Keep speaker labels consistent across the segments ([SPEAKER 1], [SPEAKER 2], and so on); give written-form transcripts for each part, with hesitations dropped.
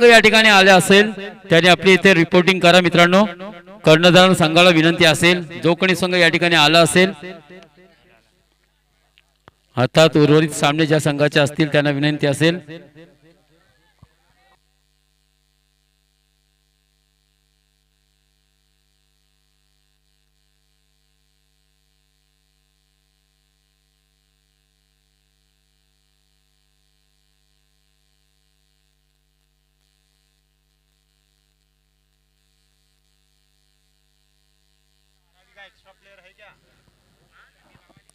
[SPEAKER 1] या ठिकाणी आले असेल त्याने आपली इथे रिपोर्टिंग करा मित्रांनो. कर्णधार संघाला विनंती असेल, जो कोणी संघ या ठिकाणी आला असेल अर्थात उर्वरित सामने ज्या संघाचे असतील त्यांना विनंती असेल.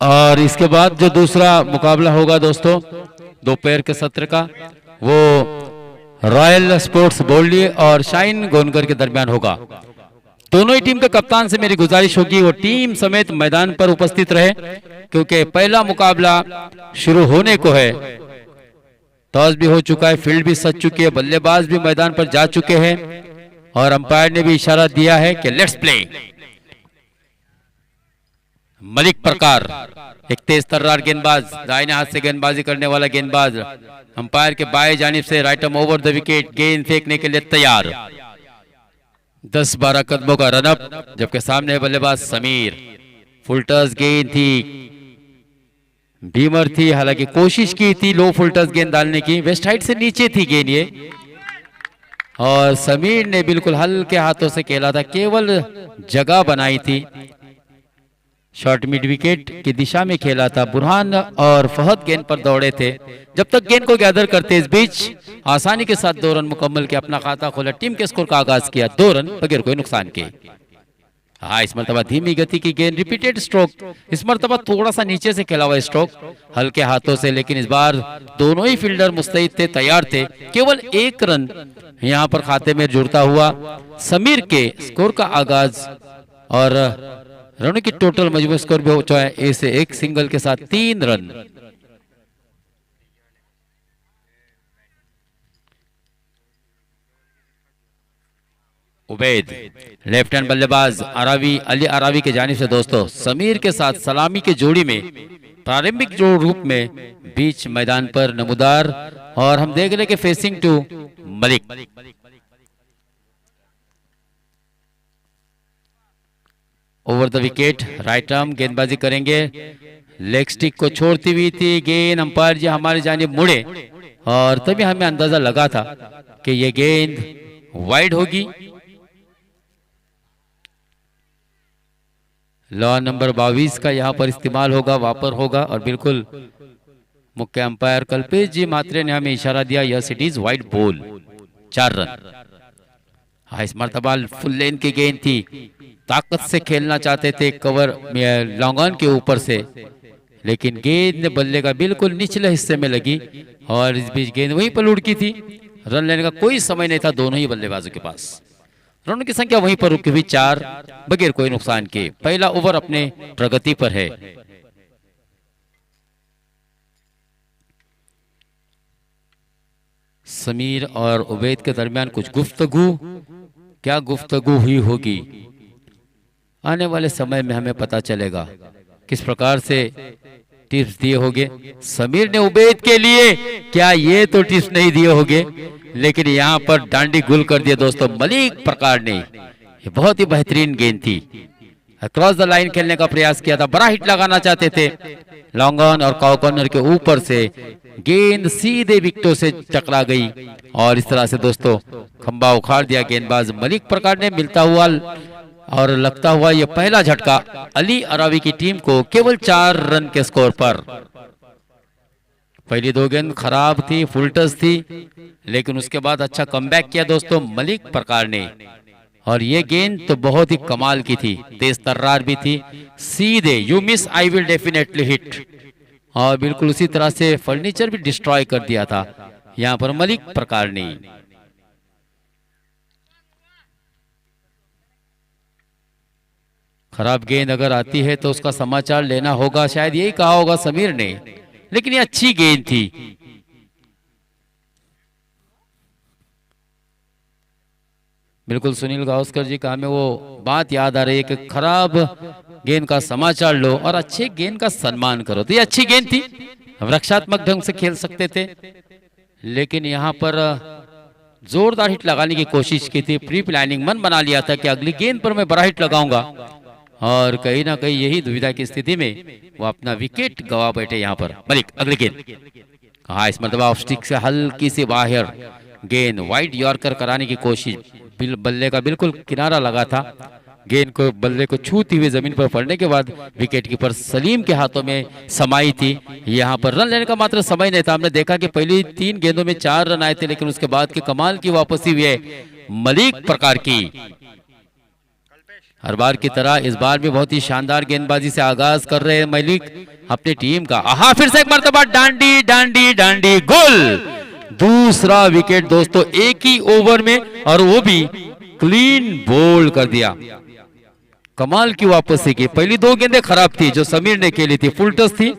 [SPEAKER 1] और इसके बाद जो दूसरा मुकाबला होगा दोस्तों दोपहर के सत्र का, वो रॉयल स्पोर्ट्स बोल्डी और शाइन गोनकर के दरमियान होगा. दोनों ही टीम के कप्तान से मेरी गुजारिश होगी वो टीम समेत मैदान पर उपस्थित रहे, क्योंकि पहला मुकाबला शुरू होने को है. टॉस भी हो चुका है, फील्ड भी सज चुकी है, बल्लेबाज भी मैदान पर जा चुके हैं और अंपायर ने भी इशारा दिया है कि लेट्स प्ले. मलिक प्रकार एक तेज तर्रार गेंदबाज, दाहिने हाथ से गेंदबाजी करने वाला गेंदबाज, अंपायर के बाएं जानिब से right arm over the wicket, गेंद फेंकने के लिए तैयार. 10-12 कदमों का रनअप, जबकि सामने है बल्लेबाज समीर. फुल टस गेंद थी, बीमर थी, हालांकि कोशिश की थी लो फुल टस गेंद डालने की, वेस्ट हाइट से नीचे थी गेंद ये, और समीर ने बिल्कुल हल्के हाथों से खेला था, केवल जगह बनाई थी. शॉर्ट मिड विकेट की दिशा में खेला था. बुरहान और फहद गेंद पर दौड़े थे. जब तक गेंद को गैदर करते इस बीच आसानी के साथ 2 रन मुकम्मल के अपना खाता खोला. टीम के स्कोर का आगाज किया 2 रन बगैर कोई नुकसान के. हाँ, इस मरतबा धीमी गति की गेंद, रिपीटेड स्ट्रोक, इस मरतबा थोड़ा सा नीचे से खेला हुआ स्ट्रोक हल्के हाथों से, लेकिन इस बार दोनों ही फील्डर मुस्तैद थे, तैयार थे. केवल 1 रन यहाँ पर खाते में जुड़ता हुआ समीर के स्कोर का आगाज, और रनों की टोटल मजबूत स्कोर भी हो चुका है ऐसे एक सिंगल के साथ 3 रन. उबैद लेफ्ट हैंड बल्लेबाज अरावी, अली अरावी के जानिब से दोस्तों समीर के साथ सलामी के जोड़ी में प्रारंभिक जो रूप में बीच मैदान पर नमूदार, और हम देख रहे कि facing to Malik. Over the wicket right arm गेंदबाजी करेंगे. लेग स्टिक को छोड़ती हुई थी गेंद, अंपायर जी हमारी जानिब मुड़े और तभी हमें अंदाजा लगा था कि यह गेंद वाइड होगी. लॉ नंबर 22 का यहां पर इस्तेमाल होगा, वापर होगा, और बिल्कुल मुख्य अंपायर कल्पेश जी मात्रे ने हमें इशारा दिया yes it is wide ball. 4 run. हाँ, इस मरतबा फुल लेन की गेंद थी, ताकत से खेलना चाहते थे कवर लॉन्ग ऑन के ऊपर से, लेकिन गेंद ने बल्ले का बिल्कुल निचले हिस्से में लगी और इस बीच गेंद वहीं पर लुढ़की थी. रन लेने का कोई समय नहीं था दोनों ही बल्लेबाजों के पास. रनों की संख्या वहीं पर रुकी हुई 4 बगैर कोई नुकसान के. पहला ओवर अपने प्रगति पर है. समीर और उबैद के दरमियान कुछ गुफ्तगू, क्या गुफ्तगू हुई होगी आने वाले समय में हमें पता चलेगा. किस प्रकार से टिप्स दिए होंगे समीर ने उबैद के लिए, क्या ये तो टिप्स नहीं दिए होंगे, लेकिन यहाँ पर डांडी गुल कर दिया दोस्तों मलिक प्रकार ने. ये बहुत ही बेहतरीन गेंद थी, क्रॉस द लाइन खेलने का प्रयास किया था, बड़ा हिट लगाना चाहते थे. लॉन्ग ऑन और काउ कॉर्नर के ऊपर से गेंद सीधे विकेटों से टकरा गई और इस तरह से दोस्तों खंबा उखाड़ दिया गेंदबाज मलिक प्रकार ने. मिलता हुआ और लगता हुआ यह पहला झटका अली अरावी की टीम को केवल 4 रन के स्कोर पर. पहली 2 गेंद खराब थी, फुल टच थी, लेकिन उसके बाद अच्छा कमबैक किया दोस्तों मलिक प्रकार ने. और ये गेंद तो बहुत ही कमाल की थी, तेज तर्रार भी थी, सीधे you miss I will definitely hit, और बिल्कुल उसी तरह से फर्नीचर भी डिस्ट्रॉय कर दिया था यहाँ पर मलिक प्रकार ने. खराब गेंद अगर आती है तो उसका समाचार लेना होगा, शायद यही कहा होगा समीर ने, लेकिन ये अच्छी गेंद थी. बिल्कुल सुनील गावस्कर जी का हमें वो बात याद आ रही है कि खराब गेंद का समाचार लो और अच्छे गेंद का सम्मान करो. तो ये अच्छी गेंद थी, रक्षात्मक ढंग से खेल सकते थे, लेकिन यहाँ पर जोरदार हिट लगाने की कोशिश की थी, प्री प्लानिंग मन बना लिया था कि अगली गेंद पर मैं बड़ा हिट लगाऊंगा, और कहीं ना कहीं यही दुविधा की स्थिति में वो अपना विकेट गवा बैठे यहाँ पर। मलिक अगली गेंद, हाँ इस मरतबा ऑफ स्टिक से हल्की सी बाहर गेंद वाइड यॉर्कर कराने की कोशिश, बल्ले का बिल्कुल किनारा लगा था, गेंद को बल्ले को छूती हुई जमीन पर पड़ने के बाद विकेट कीपर सलीम के हाथों में समाई थी। यहाँ पर रन लेने का मात्र समय नहीं था। हमने देखा कि पहली 3 गेंदों में 4 रन आए थे, लेकिन उसके बाद की कमाल की वापसी हुई है मलिक प्रकार की। हर बार की तरह इस बार भी बहुत ही शानदार गेंदबाजी से आगाज कर रहे हैं मलिक अपनी टीम का। आहा फिर से एक मरतबा डांडी डांडी डांडी गोल, दूसरा विकेट दोस्तों एक ही ओवर में, और वो भी क्लीन बोल्ड कर दिया। कमाल की वापसी की। पहली 2 गेंदें खराब थी जो समीर ने खेली थी, फुल टच थी,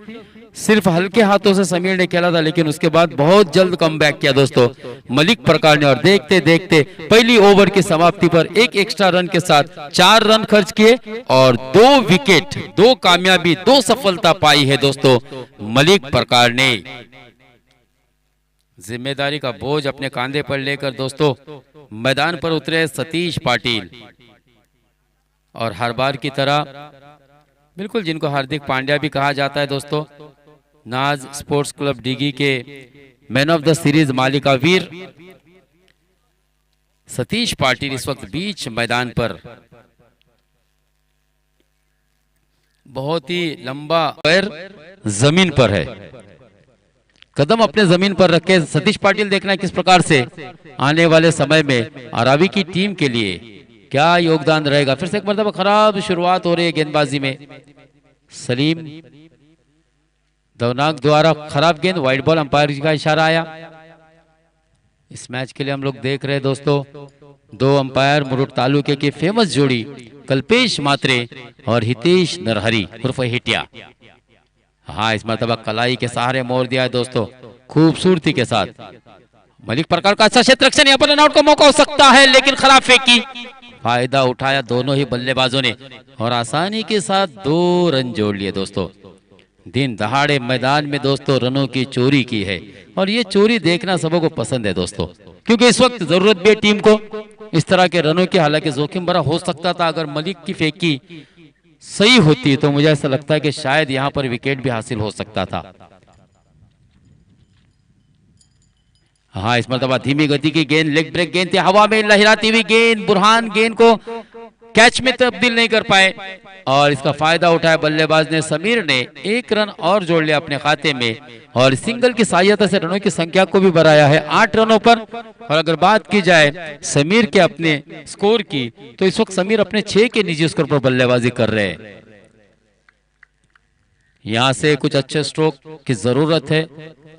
[SPEAKER 1] सिर्फ हल्के हाथों से समीर ने खेला था, लेकिन उसके बाद बहुत जल्द कमबैक किया दोस्तों मलिक प्रकार ने, और देखते देखते पहली ओवर की समाप्ति पर एक एक्स्ट्रा रन के साथ 4 रन खर्च किए और 2 विकेट, 2 कामयाबी, 2 सफलता पाई है दोस्तों मलिक प्रकार ने। जिम्मेदारी का बोझ अपने कांधे पर लेकर दोस्तों मैदान पर उतरे सतीश पाटिल, और हर बार की तरह बिल्कुल जिनको हार्दिक पांड्या भी कहा जाता है दोस्तों, नाज स्पोर्ट्स क्लब डिगी के मैन ऑफ द सीरीज मालिका वीर सतीश पाटिल इस वक्त बीच मैदान पर बहुत ही लंबा पैर जमीन पर है, कदम अपने जमीन पर रखे सतीश पाटिल देखना किस प्रकार से आने वाले समय में अरावी की टीम के लिए क्या योगदान रहेगा। फिर से एक मरतबा खराब शुरुआत हो रही है गेंदबाजी में, सलीम दवनाक द्वारा खराब गेंद, वाइड बॉल, अंपायर का इशारा आया। इस मैच के लिए हम लोग देख रहे हैं दोस्तों 2 अंपायर मुरुट तालुके की फेमस जोड़ी कल्पेश मात्रे और हितेश नरहरी उर्फ हिटिया। हाँ इस मरतबा कलाई के सहारे मोड़ दिया है दोस्तों खूबसूरती के साथ। मलिक प्रकार का अच्छा क्षेत्र रक्षण, यहाँ पर रनआउट का मौका हो सकता है, लेकिन खराब फेंकी, फायदा उठाया दोनों ही बल्लेबाजों ने और आसानी के साथ 2 रन जोड़ लिए दोस्तों। दिन दहाड़े मैदान में दोस्तों रनों की चोरी की है, और ये चोरी देखना सबको पसंद है दोस्तों, क्योंकि इस वक्त जरूरत भी है टीम को इस तरह के रनों की। हालांकि जोखिम भरा हो सकता था, अगर मलिक की फेंकी सही होती तो मुझे ऐसा लगता है कि शायद यहां पर विकेट भी हासिल हो सकता था। हाँ इस मरतबा धीमी गति की गेंद, लेग ब्रेक गेंद थी, हवा में लहराती हुई गेंद, बुरहान गेंद को कैच में तब्दील नहीं कर पाए, और इसका फायदा उठाया बल्लेबाज ने समीर ने। 1 रन और जोड़ लिया अपने खाते में, और सिंगल की सहायता से रनों की संख्या को भी बढ़ाया है 8 रनों पर। और अगर बात की जाए समीर के अपने स्कोर की, तो इस वक्त समीर अपने 6 के निजी स्कोर पर बल्लेबाजी कर रहे हैं। यहां से कुछ अच्छे स्ट्रोक की जरूरत है।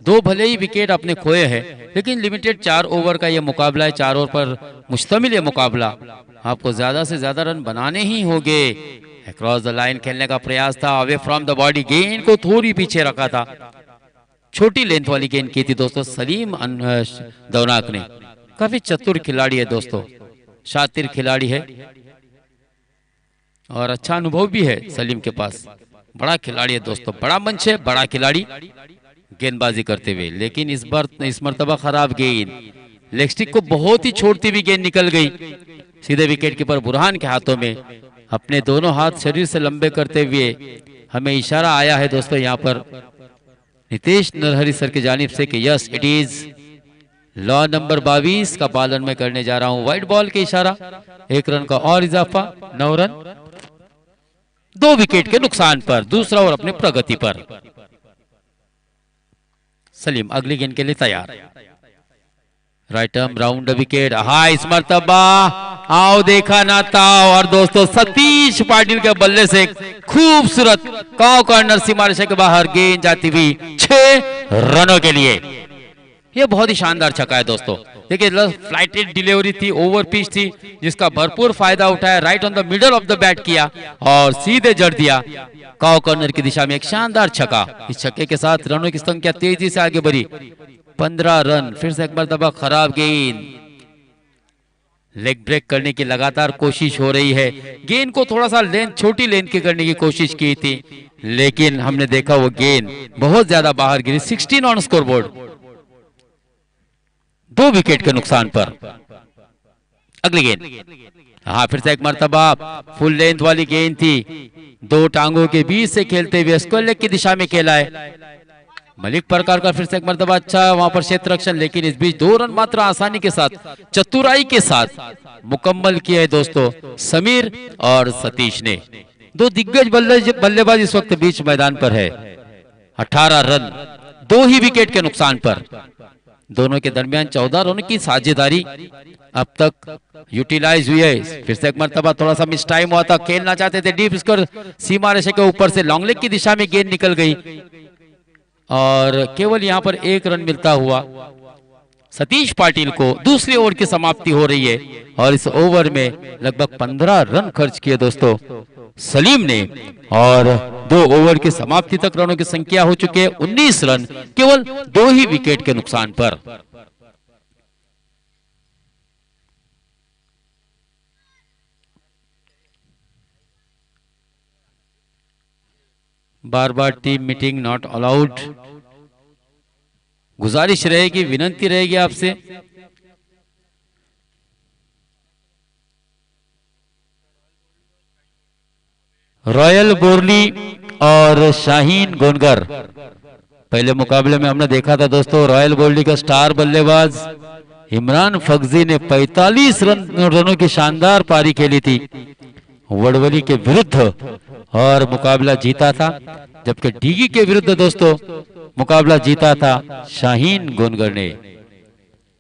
[SPEAKER 1] 2 भले ही विकेट अपने खोए हैं, लेकिन लिमिटेड 4 ओवर का यह मुकाबला है, 4 ओवर पर मुश्तमिल यह मुकाबला, आपको ज्यादा से ज्यादा रन बनाने ही होंगे। अक्रॉस द लाइन खेलने का प्रयास था, अवे फ्रॉम द बॉडी, गेंद को थोड़ी पीछे रखा था, छोटी लेंथ वाली गेंद की थी दोस्तों सलीम दवनाक ने। काफी चतुर खिलाड़ी है दोस्तों, शातिर खिलाड़ी है, और अच्छा अनुभव भी है सलीम के पास। बड़ा खिलाड़ी है दोस्तों, बड़ा मंच है, बड़ा खिलाड़ी गेंदबाजी करते हुए। लेकिन इस मर्तबा खराब गेंद, लेग स्टिक को बहुत ही छोड़ती हुई गेंद निकल गई सीधे विकेट कीपर बुरहान के हाथों में। अपने दोनों हाथ शरीर से लंबे करते हुए हमें इशारा आया है दोस्तों यहाँ पर नितेश नरहरी सर की जानिब से कि yes it is law number 22 का पालन मैं करने जा रहा हूं। वाइड बॉल के इशारा, 1 रन का और इजाफा, 9 रन 2 विकेट के नुकसान पर, दूसरा ओवर अपने प्रगति पर। सलीम अगली गेंद के लिए तैयार, राइट आर्म राउंड विकेट। हाँ इस मरतबा आओ देखा ना ताओ, और दोस्तों सतीश पाटिल के बल्ले से खूबसूरत काव कॉर्नर सीमा रेखा के बाहर गेंद जाती हुई 6 रनों के लिए। यह बहुत ही शानदार छक्का है दोस्तों। देखिए फ्लाइटेड डिलीवरी थी, ओवर पिच थी, जिसका भरपूर फायदा उठाया, right on the middle of the bat किया और सीधे जड़ दिया काव कॉर्नर की दिशा में। एक शानदार छक्का, इस छक्के के साथ रनों की संख्या तेजी से आगे बढ़ी, 15 रन। फिर से एक मरतबा खराब गेंद, लेग ब्रेक करने की लगातार कोशिश हो रही है। गेंद को थोड़ा सा लेंथ, छोटी लेंथ की करने की कोशिश की थी, लेकिन हमने देखा वो गेंद बहुत ज्यादा बाहर गिरी। 16 ऑन स्कोर बोर्ड, 2 विकेट के नुकसान पर। अगली गेंद, हाँ फिर से एक मर्तबा फुल लेंथ वाली गेंद थी, 2 टांगों के बीच से खेलते हुए स्क्वायर लेग की दिशा में खेला है मलिक प्रकार का। फिर से एक मर्तबा अच्छा वहां पर क्षेत्र रक्षण, लेकिन इस बीच 2 रन मात्र आसानी के साथ, चतुराई के साथ मुकम्मल किया है दोस्तों समीर और सतीश ने। 2 दिग्गज बल्लेबाज इस वक्त बीच मैदान पर है। 18 रन 2 ही विकेट के नुकसान पर। दोनों के दरमियान 14 रनों की साझेदारी अब तक यूटिलाइज हुई है। फिर से एक मर्तबा थोड़ा सा मिस टाइम हुआ था, खेलना चाहते थे डीप स्कोर, सीमा रेखा के ऊपर से लॉन्ग लेग की दिशा में गेंद निकल गई और केवल यहां पर 1 रन मिलता हुआ सतीश पाटिल को। दूसरी ओवर की समाप्ति हो रही है और इस ओवर में लगभग 15 रन खर्च किए दोस्तों सलीम ने और 2 ओवर की समाप्ति तक रनों की संख्या हो चुकी है 19 रन, केवल 2 ही विकेट के नुकसान पर। बार बार टीम मीटिंग नॉट अलाउड। गुजारिश रहेगी, विनंती रहेगी आपसे रॉयल बोरली और शाहीन गोनगर। पहले मुकाबले में हमने देखा था दोस्तों रॉयल बोरली का स्टार बल्लेबाज इमरान फगजी ने 45 रनों की शानदार पारी खेली थी वडवली के विरुद्ध और मुकाबला जीता था, जबकि डीगी के विरुद्ध दोस्तों मुकाबला जीता था शाहीन गोनगर ने।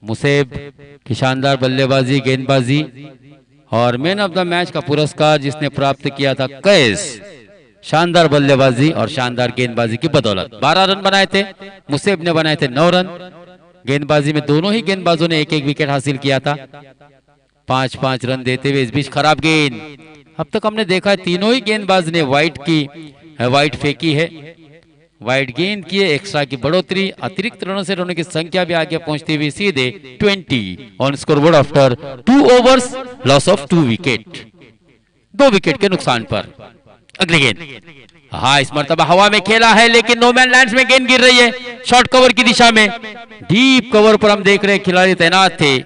[SPEAKER 1] मुसेब की शानदार बल्लेबाजी, गेंदबाजी और मैन ऑफ द मैच का पुरस्कार जिसने प्राप्त किया था कैस, शानदार बल्लेबाजी और शानदार गेंदबाजी की बदौलत। 12 रन बनाए थे, मुसेब ने बनाए थे 9 रन। गेंदबाजी में दोनों ही गेंदबाजों ने 1-1 विकेट हासिल किया था, 5-5 रन देते हुए। इस बीच खराब गेंद, अब तक हमने देखा है तीनों ही गेंदबाज ने वाइड फेंकी है, वाइड गेंद किए, एक्स्ट्रा की बढ़ोतरी, अतिरिक्त रनों से रनों की संख्या भी आगे पहुंचती हुई सीधे 20 on scoreboard after 2 overs, loss of 2 wicket, 2 wicket के नुकसान पर। अगली गेंद, हाँ इस मर्तबा हवा में खेला है लेकिन नो मैन लैंड्स में गेंद गिर रही है शॉर्ट कवर की दिशा में। डीप कवर पर हम देख रहे हैं खिलाड़ी तैनात थे,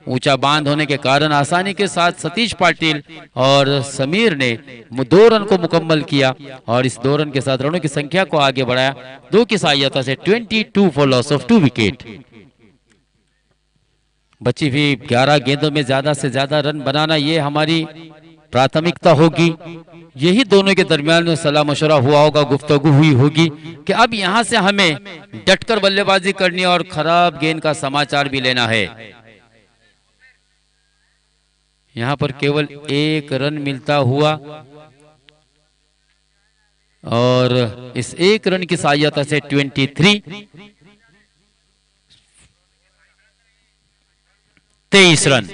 [SPEAKER 1] ऊंचा बांध होने के कारण आसानी के साथ सतीश पाटिल और समीर ने 2 रन को मुकम्मल किया और इस 2 रन के साथ रनों की संख्या को आगे बढ़ाया 2 की सहायता से 22 फॉर लॉस ऑफ 2 विकेट। बची हुई 11 गेंदों में ज्यादा से ज्यादा रन बनाना ये हमारी प्राथमिकता होगी। यही दोनों के दरमियान सलाह मशवरा हुआ होगा, गुफ्तगू हुई होगी कि अब यहां से हमें डटकर बल्लेबाजी करनी है और खराब गेंद का समाचार भी लेना है। यहां पर केवल 1 रन मिलता हुआ और इस 1 रन की सहायता से 23 रन।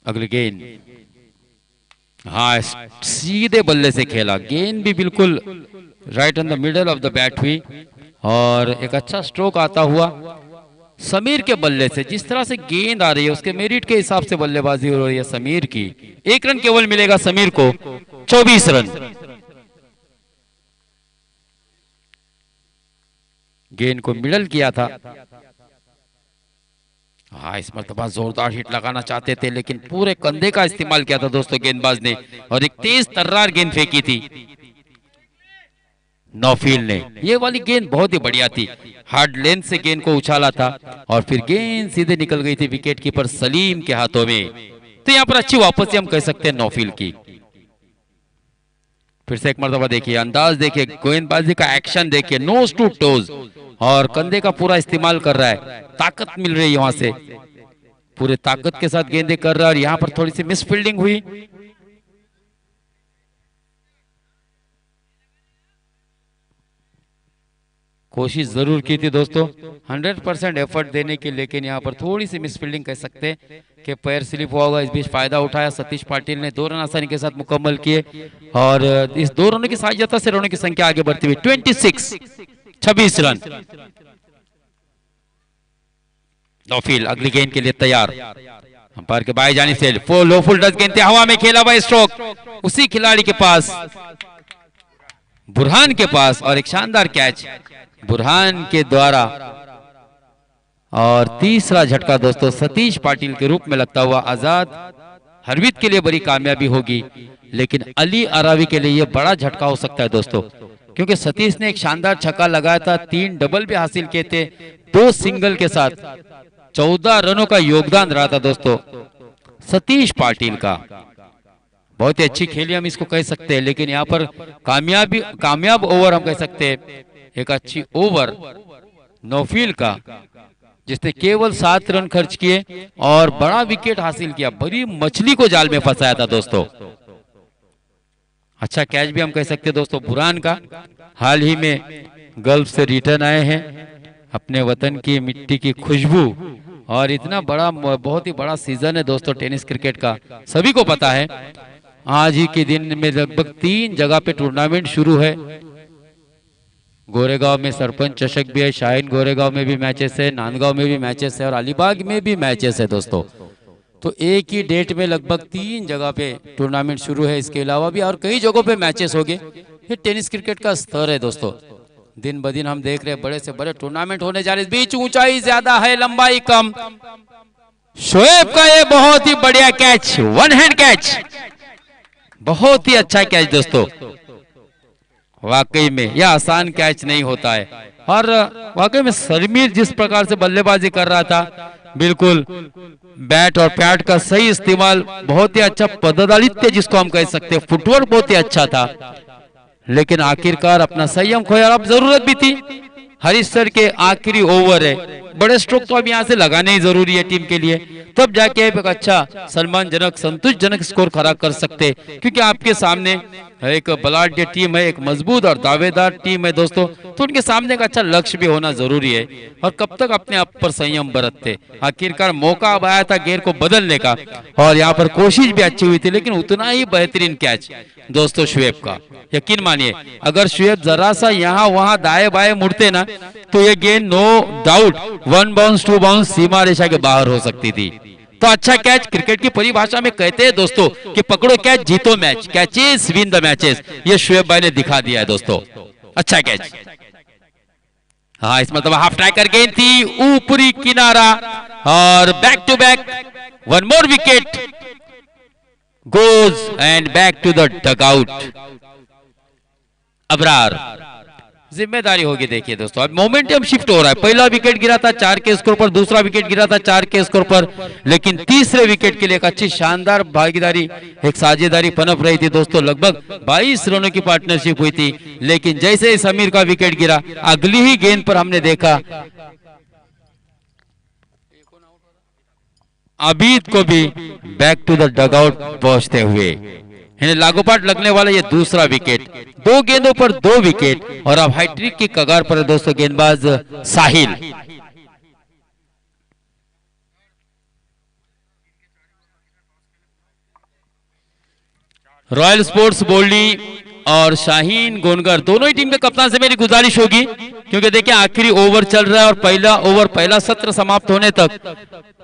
[SPEAKER 1] अगली गेंद, हाँ सीधे बल्ले से खेला, गेंद भी बिल्कुल right on the middle of the bat हुई और एक अच्छा स्ट्रोक आता हुआ समीर के बल्ले से। जिस तरह से गेंद आ रही है उसके मेरिट के हिसाब से बल्लेबाजी हो रही है समीर की। 1 रन केवल मिलेगा समीर को, 24 रन। गेंद को मिडल किया था, हाँ इस मर्तबा जोरदार हिट लगाना चाहते थे लेकिन पूरे कंधे का इस्तेमाल किया था दोस्तों गेंदबाज ने और एक तेज तर्रार गेंद फेंकी थी नौफील ने। ये वाली गेंद बहुत ही बढ़िया थी, हार्ड लेंथ से गेंद को उछाला था और फिर गेंद सीधे निकल गई थी विकेट कीपर सलीम के हाथों में। तो यहाँ पर अच्छी वापसी हम कह सकते हैं नौफील की। फिर से एक मर्तबा देखिए, अंदाज देखिए, गेंदबाजी का एक्शन देखिए, नोज टू टोज और कंधे का पूरा इस्तेमाल कर रहा है, ताकत मिल रही है वहां से, पूरे ताकत के साथ गेंदे कर रहा है। और यहां पर थोड़ी सी मिस फील्डिंग हुई, कोशिश जरूर की थी दोस्तों 100% एफर्ट देने की, लेकिन यहाँ पर थोड़ी सी मिस फील्डिंग कह सकते हैं कि पैर स्लिप हुआ होगा। इस बीच फायदा उठाया सतीश पाटिल ने, 2 रन आसानी के साथ मुकम्मल किए और इस 2 रनों की सहायता से रनों की संख्या आगे बढ़ती हुई 26 रन। नौफील अगली गेंद के लिए तैयार, अंपायर के बाएं जानिब से लो फुल टच गेंद हवा में खेला हुआ स्ट्रोक उसी खिलाड़ी के पास, बुरहान के पास, और एक शानदार कैच बुरहान के द्वारा। और तीसरा झटका दोस्तों सतीश पाटिल के रूप में लगता हुआ आजाद। हरवीत के लिए बड़ी कामयाबी होगी, लेकिन अली अरावी के लिए यह बड़ा झटका हो सकता है दोस्तों, क्योंकि सतीश ने एक शानदार छक्का लगाया था, 3 डबल भी हासिल किए थे, 2 सिंगल के साथ 14 रनों का योगदान रहा था दोस्तों सतीश पाटिल का। बहुत ही अच्छी खेली हम इसको कह सकते हैं, लेकिन यहाँ पर कामयाब ओवर हम कह सकते हैं, एक अच्छी ओवर नौफील का, जिसने केवल 7 रन खर्च किए और बड़ा विकेट हासिल किया, बड़ी मछली को जाल में फंसाया था दोस्तों। अच्छा कैच भी हम कह सकते हैं दोस्तों बुरहान का। हाल ही में गल्फ से रिटर्न आए हैं, अपने वतन की मिट्टी की खुशबू, और इतना बड़ा बहुत ही बड़ा सीजन है दोस्तों टेनिस क्रिकेट का, सभी को पता है। आज ही के दिन में लगभग 3 जगह पे टूर्नामेंट शुरू है। गोरेगांव में सरपंच चषक भी है, शाहीन गोरेगांव में भी मैचेस है, नांदगांव में भी मैचेस है, और अलीबाग में भी मैचेस है दोस्तों। तो एक ही डेट में लगभग 3 जगह पे टूर्नामेंट शुरू है। इसके अलावा भी और कई जगहों पे मैचेस हो गए। ये टेनिस क्रिकेट का स्तर है दोस्तों, दिन ब दिन हम देख रहे हैं बड़े से बड़े टूर्नामेंट होने जा रहे हैं। बीच ऊंचाई ज्यादा है, लंबाई कम। शोएब का ये बहुत ही बढ़िया कैच, 1 हैंड कैच, बहुत ही अच्छा कैच दोस्तों। वाकई में यह आसान कैच नहीं होता है, और वाकई में समीर जिस प्रकार से बल्लेबाजी कर रहा था, बिल्कुल बैट और पैड का सही इस्तेमाल, बहुत ही अच्छा पदार्थ जिसको हम कह सकते हैं, फुटवर्क बहुत ही अच्छा था, लेकिन आखिरकार अपना संयम खोया। अब जरूरत भी थी, हरीश सर के आखिरी ओवर है, बड़े स्ट्रोक तो अब यहाँ से लगाने ही जरूरी है टीम के लिए, तब जाके एक अच्छा सम्मानजनक संतुष्टजनक स्कोर खड़ा कर सकते, क्योंकि आपके सामने एक बलाढ्य टीम है, एक मजबूत और दावेदार टीम है दोस्तों, तो उनके सामने एक अच्छा लक्ष्य भी होना जरूरी है। और कब तक अपने आप पर संयम बरतते। आखिरकार मौका अब आया था गेयर को बदलने का, और यहाँ पर कोशिश भी अच्छी हुई थी, लेकिन उतना ही बेहतरीन कैच दोस्तों शुएब का। यकीन मानिए, अगर शुएब जरा सा यहाँ वहां दाएं बाएं मुड़ते ना, तो ये गेंद नो डाउट 1 बाउंस 2 बाउंस सीमा रेखा के बाहर हो सकती थी। तो अच्छा कैच, क्रिकेट की परिभाषा में कहते हैं दोस्तों कि पकड़ो कैच जीतो match, catches win the matches, ये शुएब भाई ने दिखा दिया है दोस्तों। अच्छा कैच, हाँ इस मतलब हाफ ट्रैकर गेंद थी, ऊपरी किनारा, और back to back 1 more wicket goes and back to the dugout. Abrar जिम्मेदारी होगी। देखिए दोस्तों, अब मोमेंटम शिफ्ट हो रहा है। पहला विकेट गिरा था 4 के स्कोर पर, दूसरा विकेट गिरा था 4 के स्कोर पर, लेकिन तीसरे विकेट के लिए एक अच्छी शानदार भागीदारी, एक साझेदारी पनप रही थी दोस्तों। लगभग 22 रनों की पार्टनरशिप हुई थी, लेकिन जैसे ही समीर का विकेट गिरा, अगली ही गेंद पर हमने देखा अबीद को भी बैक टू द डगआउट पहुंचते हुए। इन्हें लागोपाठ लगने वाला ये दूसरा विकेट, 2 गेंदों पर 2 विकेट, और अब हैट्रिक की कगार पर दोस्तों गेंदबाज साहिल। रॉयल स्पोर्ट्स बोल्डी और शाहीन गोनगर दोनों ही टीम के कप्तान से मेरी गुजारिश होगी, क्योंकि देखिए आखिरी ओवर चल रहा है, और पहला सत्र समाप्त होने तक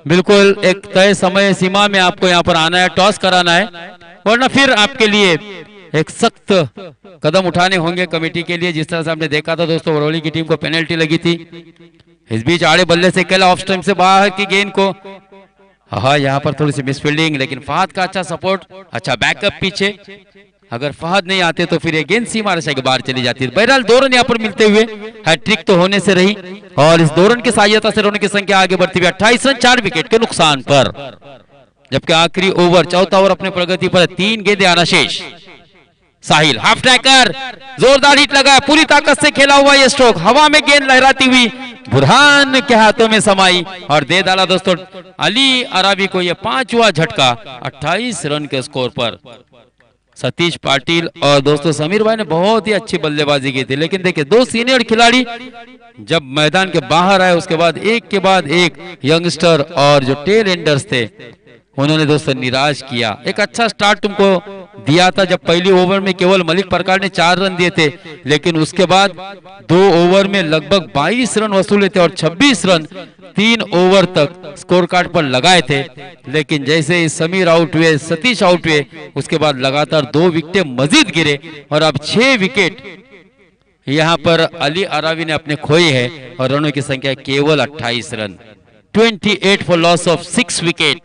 [SPEAKER 1] बिल्कुल एक तय समय सीमा में आपको यहाँ पर आना है, टॉस कराना है, वरना फिर आपके लिए एक सख्त कदम उठाने होंगे कमेटी के लिए। जिस तरह से हमने देखा था दोस्तों, वरोली की टीम को पेनल्टी लगी थी। इस बीच आड़े बल्ले से खेला ऑफ स्टंप से बाहर की गेंद को, हाँ यहाँ पर थोड़ी सी मिसफील्डिंग, लेकिन फहद का अच्छा सपोर्ट, अच्छा बैकअप पीछे। अगर फहद नहीं आते तो फिर ये गेंद सीमा रेखा के बाहर चली जाती है। बहरहाल 2 रन यहाँ पर मिलते हुए हैट्रिक तो होने से रही, और इस 2 रन की सहायता से रनों की संख्या आगे बढ़ती हुई 28 रन 4 विकेट के नुकसान पर। जबकि आखिरी ओवर, चौथा ओवर अपने प्रगति पर, 3 गेंदें आना शेष। साहिल हाफ ट्रैकर, जोरदार हिट लगा, पूरी ताकत से खेला हुआ ये स्ट्रोक, हवा में गेंद लहराती हुई बुरहान के हाथों में समाई, और दे डाला दोस्तों अली अराबी को ये 5वां झटका 28 रन के स्कोर पर। सतीश पाटिल और दोस्तों समीर भाई ने बहुत ही अच्छी बल्लेबाजी की थी, लेकिन देखिए 2 सीनियर खिलाड़ी जब मैदान के बाहर आए, उसके बाद एक के बाद एक यंगस्टर और जो टेल एंडर्स थे, उन्होंने दोस्तों निराश किया। एक अच्छा स्टार्ट तुमको दिया था जब पहली ओवर में केवल मलिक प्रकार ने 4 रन दिए थे, लेकिन उसके बाद 2 ओवर में लगभग 22 रन वसूले थे और 26 रन 3 ओवर तक स्कोर कार्ड पर लगाए थे। लेकिन जैसे ही समीर आउट हुए, सतीश आउट हुए, उसके बाद लगातार 2 विकेटें मजीद गिरे और अब 6 विकेट यहां पर अली अरावी ने अपने खोई है और रनों की संख्या केवल 28 run. 28 for loss of 6 wicket.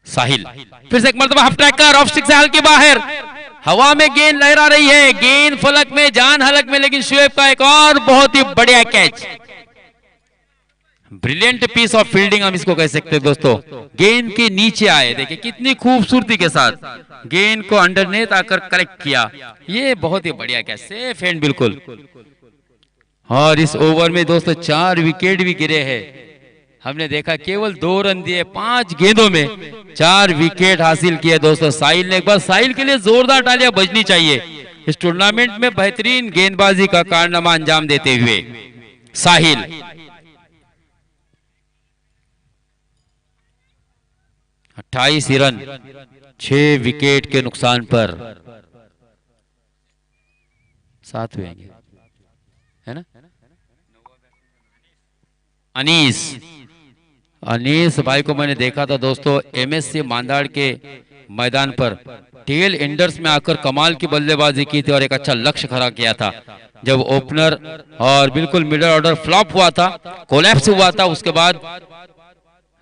[SPEAKER 1] Sahil फिर से एक मरतबा हाफ ट्रैकर, ऑफ स्टिक से हल्के बाहर, हवा में गेंद लहरा रही है, गेंद फलक में, जान हलक में, लेकिन शुएब का एक और बहुत ही बढ़िया catch. Brilliant piece of fielding हम इसको कह सकते हैं दोस्तों। गेंद के नीचे आए, देखिए कितनी खूबसूरती के साथ गेंद को अंडरनेथ आकर कलेक्ट किया, ये बहुत ही बढ़िया कैच, सेफ हैंड बिल्कुल। और इस ओवर में दोस्तों 4 विकेट भी गिरे हैं। हमने देखा केवल 2 रन दिए, 5 गेंदों में 4 विकेट हासिल किए दोस्तों साहिल ने। एक बार साहिल के लिए जोरदार तालियां बजनी चाहिए इस टूर्नामेंट में बेहतरीन गेंदबाजी का कारनामा अंजाम देते हुए। साहिल 28 रन 6 विकेट के नुकसान पर 7 हुए है ना। अनीस भाई को मैंने देखा था दोस्तों एमएससी मांदाड़ के मैदान पर, टेल एंडर्स में आकर कमाल की बल्लेबाजी की थी और एक अच्छा लक्ष्य खड़ा किया था जब ओपनर और बिल्कुल मिडल ऑर्डर फ्लॉप हुआ था, कोलैप्स हुआ था, उसके बाद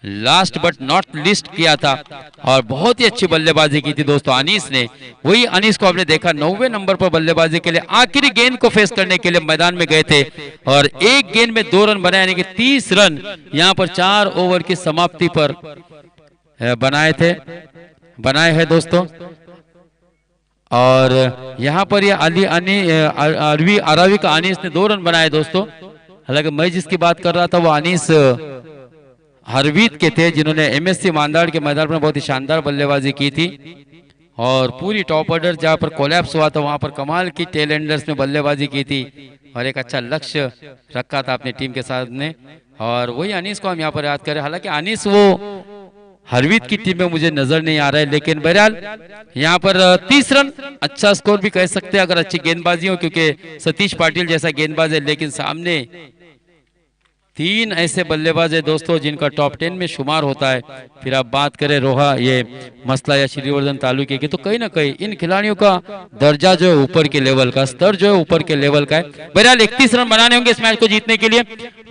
[SPEAKER 1] लास्ट बट नॉट लिस्ट किया था और बहुत ही अच्छी बल्लेबाजी की थी दोस्तों अनीस ने। वही अनीस को आपने देखा 90वें नंबर पर बल्लेबाजी के लिए आखिरी गेंद को फेस करने के लिए मैदान में गए थे और एक गेंद में 2 रन बनाए, यानी कि 30 रन यहां पर 4 ओवर की समाप्ति पर बनाए हैं दोस्तों। और यहां पर ये अरवी अरावी का अनीस ने 2 रन बनाए दोस्तों। हालांकि मैं जिसकी बात कर रहा था वो अनीस हरवीत के थे जिन्होंने एमएससी मांदाड़ के मैदान पर बहुत ही शानदार बल्लेबाजी की थी और पूरी टॉप ऑर्डर जहां पर कोलैप्स हुआ था वहां पर कमाल की टेल एंडर्स में बल्लेबाजी की थी और एक अच्छा लक्ष्य रखा था अपनी टीम के साथ ने। और वही अनीस को हम यहाँ पर याद करें। हालांकि अनीस वो हरवीत की टीम में मुझे नजर नहीं आ रहा है, लेकिन बहरहाल यहाँ पर 30 रन अच्छा स्कोर भी कह सकते हैं अगर अच्छी गेंदबाजी हो, क्योंकि सतीश पाटिल जैसा गेंदबाज है, लेकिन सामने 3 ऐसे बल्लेबाज है दोस्तों जिनका टॉप 10 में शुमार होता है। फिर आप बात करें रोहा, ये मसला या श्रीवर्धन तालुके की, तो कहीं ना कहीं इन खिलाड़ियों का दर्जा जो है ऊपर के लेवल का, स्तर जो है ऊपर के लेवल का है। बहरहाल 31 रन बनाने होंगे इस मैच को जीतने के लिए।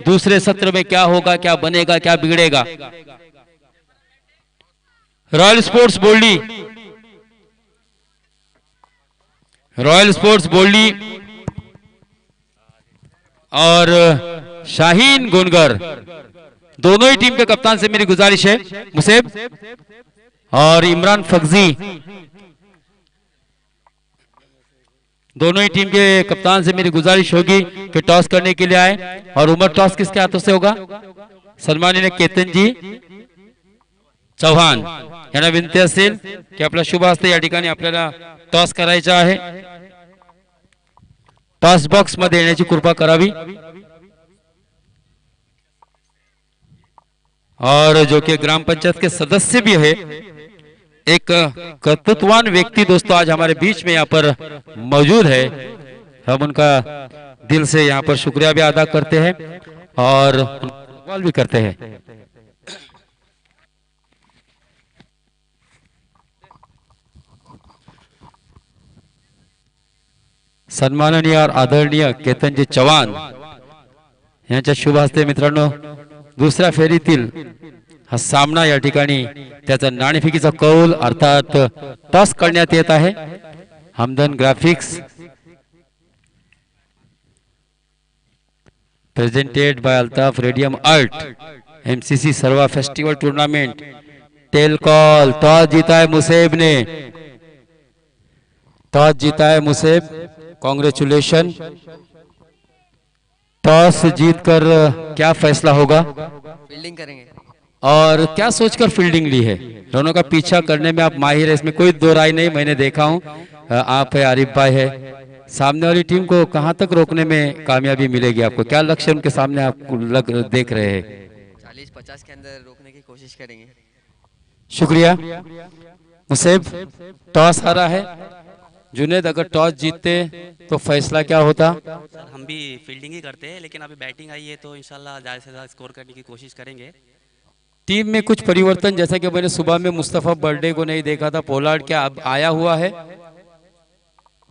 [SPEAKER 1] दूसरे सत्र में क्या होगा, क्या बनेगा, क्या बिगड़ेगा। रॉयल स्पोर्ट्स बोल्डी और शाहीन गुनगर दोनों ही टीम के कप्तान से मेरी गुजारिश है, मुसेब और इमरान फगजी, दोनों ही टीम के कप्तान से मेरी गुजारिश होगी कि टॉस करने के लिए आए। और उमर टॉस किसके हाथों से होगा? सन्माननीय केतन जी चव्हाण यांना विनंती असेल की आपला शुभ हस्ते या ठिकाणी आपल्याला टॉस करायचा आहे, टॉस बॉक्स मध्ये येण्याची कृपा करावी। और जो कि ग्राम पंचायत के सदस्य भी है, एक कर्तृत्ववान व्यक्ति दोस्तों आज हमारे बीच में यहाँ पर मौजूद है। हम उनका दिल से यहाँ पर शुक्रिया भी अदा करते हैं और सवाल भी करते हैं। सन्माननीय और आदरणीय केतनजी चव्हाण यांच्या शुभ हस्ते मित्रांनो दुसऱ्या फेरीतील हा सामना या ठिकाणी त्याचा नाणेफेकीचा कौल अर्थात टॉस करण्यात येत आहे। Hamdan graphics presented by Altaf radium art MCC सर्वा festival tournament. Tail call, toss जीता है मुसेब ने, टॉस जीता है मुसेब, कांग्रेचुलेशन। टॉस जीतकर क्या फैसला होगा?
[SPEAKER 2] फील्डिंग करेंगे।
[SPEAKER 1] और क्या सोचकर फील्डिंग ली है? दोनों का पीछा करने में आप माहिर है, इसमें कोई दो राय नहीं। मैंने देखा हूं, आप है, आरिफ भाई है, सामने वाली टीम को कहां तक रोकने में कामयाबी मिलेगी आपको? क्या लक्ष्य उनके सामने आप देख रहे हैं?
[SPEAKER 2] 40-50 के अंदर रोकने की कोशिश करेंगे।
[SPEAKER 1] शुक्रिया मुसेब। टॉस हारा है जुनेद, अगर टॉस जीतते तो फैसला क्या होता?
[SPEAKER 2] सर हम भी फील्डिंग ही करते हैं, लेकिन अभी बैटिंग आई है तो इंशाल्लाह ज़्यादा से ज़्यादा स्कोर करने की कोशिश करेंगे।
[SPEAKER 1] टीम में कुछ परिवर्तन, जैसा कि मैंने सुबह में मुस्तफा बर्थडे को नहीं देखा था, पोलार्ड क्या अब आया हुआ है?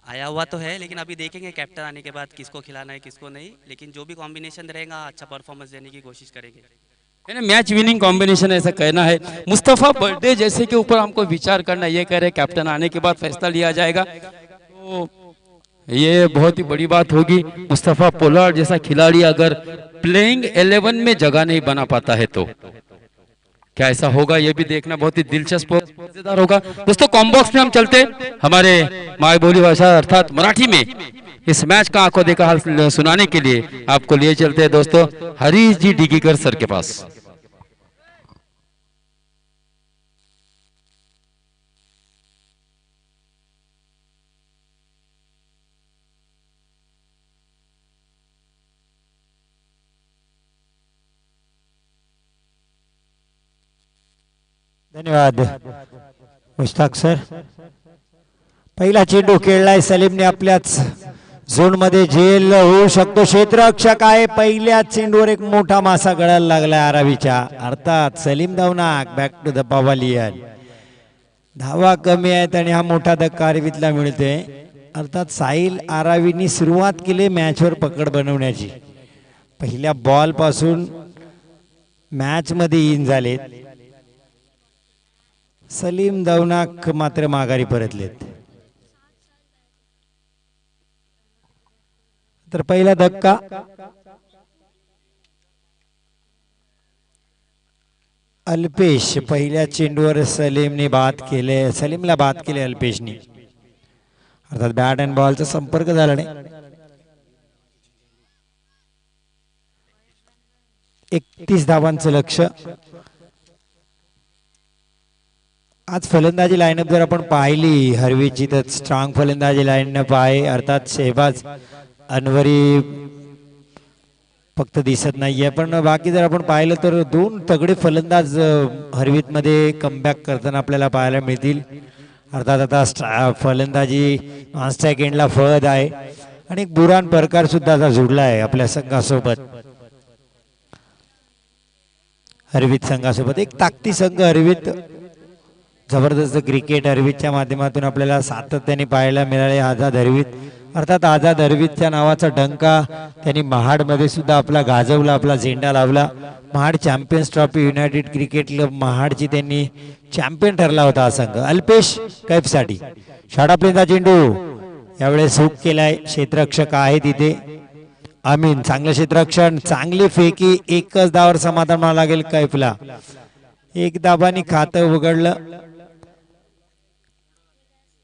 [SPEAKER 2] आया हुआ तो है, लेकिन अभी देखेंगे कैप्टन आने के बाद किसको खिलाना है किसको नहीं, लेकिन जो भी कॉम्बिनेशन रहेगा अच्छा परफॉर्मेंस देने की कोशिश करेंगे।
[SPEAKER 1] है ना, मैच विनिंग कॉम्बिनेशन ऐसा कहना है। मुस्तफा बर्थडे जैसे के ऊपर हमको विचार करना, ये कह रहे कैप्टन आने के बाद फैसला लिया जाएगा, तो ये बहुत ही बड़ी बात होगी। मुस्तफा पोलार्ड जैसा खिलाड़ी अगर प्लेइंग 11 में जगह नहीं बना पाता है तो क्या ऐसा होगा, ये भी देखना बहुत ही दिलचस्प और मजेदार होगा। दोस्तों कॉम्बॉक्स में हम चलते हमारे माय बोली भाषा अर्थात मराठी में इस मैच का आंखों देखा हाल सुनाने के लिए आपको लिए चलते हैं दोस्तों हरीश जी डिगीकर सर के पास।
[SPEAKER 3] धन्यवाद मुश्ताक सर। पहिला चेंडू खेळलाय सलीमने, आपल्याच झोन मध्ये झेल होऊ शकतो, क्षेत्ररक्षक आहे। पहिल्या चेंडूवर एक मोठा मासा गळायला लागलाय आरावीच्या, अर्थात सलीम धावनाक बॅक टू द पवेलियन। धावा कमी आहेत आणि हा मोठा धक्का आरवीतला मिळतोय, अर्थात साहिल आरावीनी सुरुवात केली मॅचवर पकड बनवण्याची। पहिल्या बॉल पासून मॅच मध्ये इन झालेत, सलीम दवनाक मात्र माघारी परतलेत। तर पहिला धक्का अल्पेश, पहिल्या चेंडूवर सलीमने बाद केले, सलीमला बाद केले अल्पेशनी, अर्थात बॅट अँड बॉलचा संपर्क झाला नाही। 31 धावांचं लक्ष। आज फलंदाजी लाईनअप जर आपण पाहिली हरवीची तर स्ट्रॉंग फलंदाजी लाईनअप आहे, अर्थात शहबाज अनवरी फक्त दिसत नाहीये, पण बाकी जर आपण पाहिलं तर दोन तगडे फलंदाज हरवीत मध्ये कमबॅक करताना आपल्याला पाहायला मिळतील। अर्थात आता फलंदाजी नॉनस्ट्राइक एंडला फळद आहे आणि एक बुरान परकार सुद्धा आता जुडला आहे आपल्या संघासोबत, हरवीत संघासोबत। एक ताकती संघ हरवीत, जबरदस्त क्रिकेट हरवीतच्या माध्यमातून आपल्याला सातत्याने पाहायला मिळाले। आझाद हरवीत, अर्थात आझाद हरवीतच्या नावाचा डंका त्यांनी महाड मध्ये सुद्धा आपला गाजवला, आपला झेंडा लावला। Mahad champions trophy united cricket club महाडची त्यांनी चॅम्पियन ठरला होता हा संघ। अल्पेश कैफसाठी षडाप्लेचा चेंडू यावेळेस हुक केलाय, क्षेत्ररक्षक आहे तिथे अमीन, चांगलं क्षेत्ररक्षण, चांगली फेकी, एकच धावावर समाधान मानावं लागेल कैफला। एक धावांनी खातं उघडलं,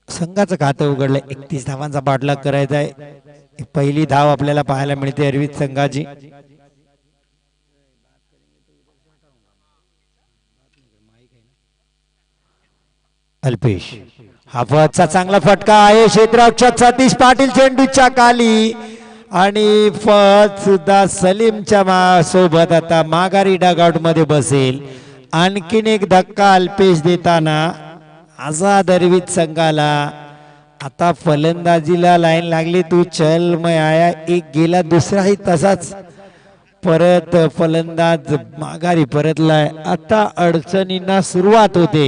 [SPEAKER 3] संघाचं खातं उघडलं, 31 धावांचा पाठलाग करायचा आहे। पहिली धाव आपल्याला पाहायला मिळते हरवीत संघाची। अल्पेश, हा फटचा चांगला फटका आहे, क्षेत्ररक्षक सतीश पाटील चेंडूच्या खाली आणि फट सुद्धा सलीमच्या सोबत आता माघारी डगआउट मध्ये बसेल। आणखीन एक धक्का अल्पेश देताना आझाद हरवीत संघाला आता फलंदाजीला लाईन लागली, तू चल मैं आया, एक गेला, दुसराही तसाच परत फलंदाज माघारी परतलाय। आता अडचणींना सुरुवात होते,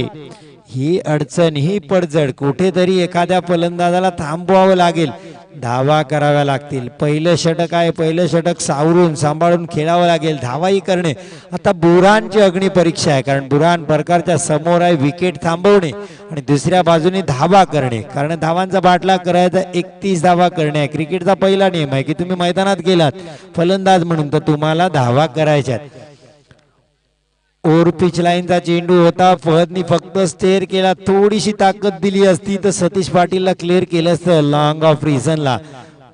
[SPEAKER 3] ही अडचण ही पडझड, कुठेतरी एखाद्या फलंदाजाला थांबवावं लागेल, धावा कराव्या लागतील। पहिलं षटक आहे, पहिलं षटक सावरून सांभाळून खेळावं लागेल, धावाही करणे आता बुरानची अग्नी परीक्षा आहे, कारण बुरान प्रकारच्या समोर आहे, विकेट थांबवणे आणि दुसऱ्या बाजूने धावा करणे, कारण धावांचा बाटला करायचा, 31 धावा करणे आहे। क्रिकेटचा पहिला नियम आहे की तुम्ही मैदानात गेलात फलंदाज म्हणून तर तुम्हाला धावा करायच्यात। ओव्हर पिच लाईनचा चेंडू होता, फहदनी फक्त स्टेअर केला, थोडीशी ताकद दिली असती तर सतीश पाटीलला क्लिअर केलं असतं लॉंग ऑफ रिझनला,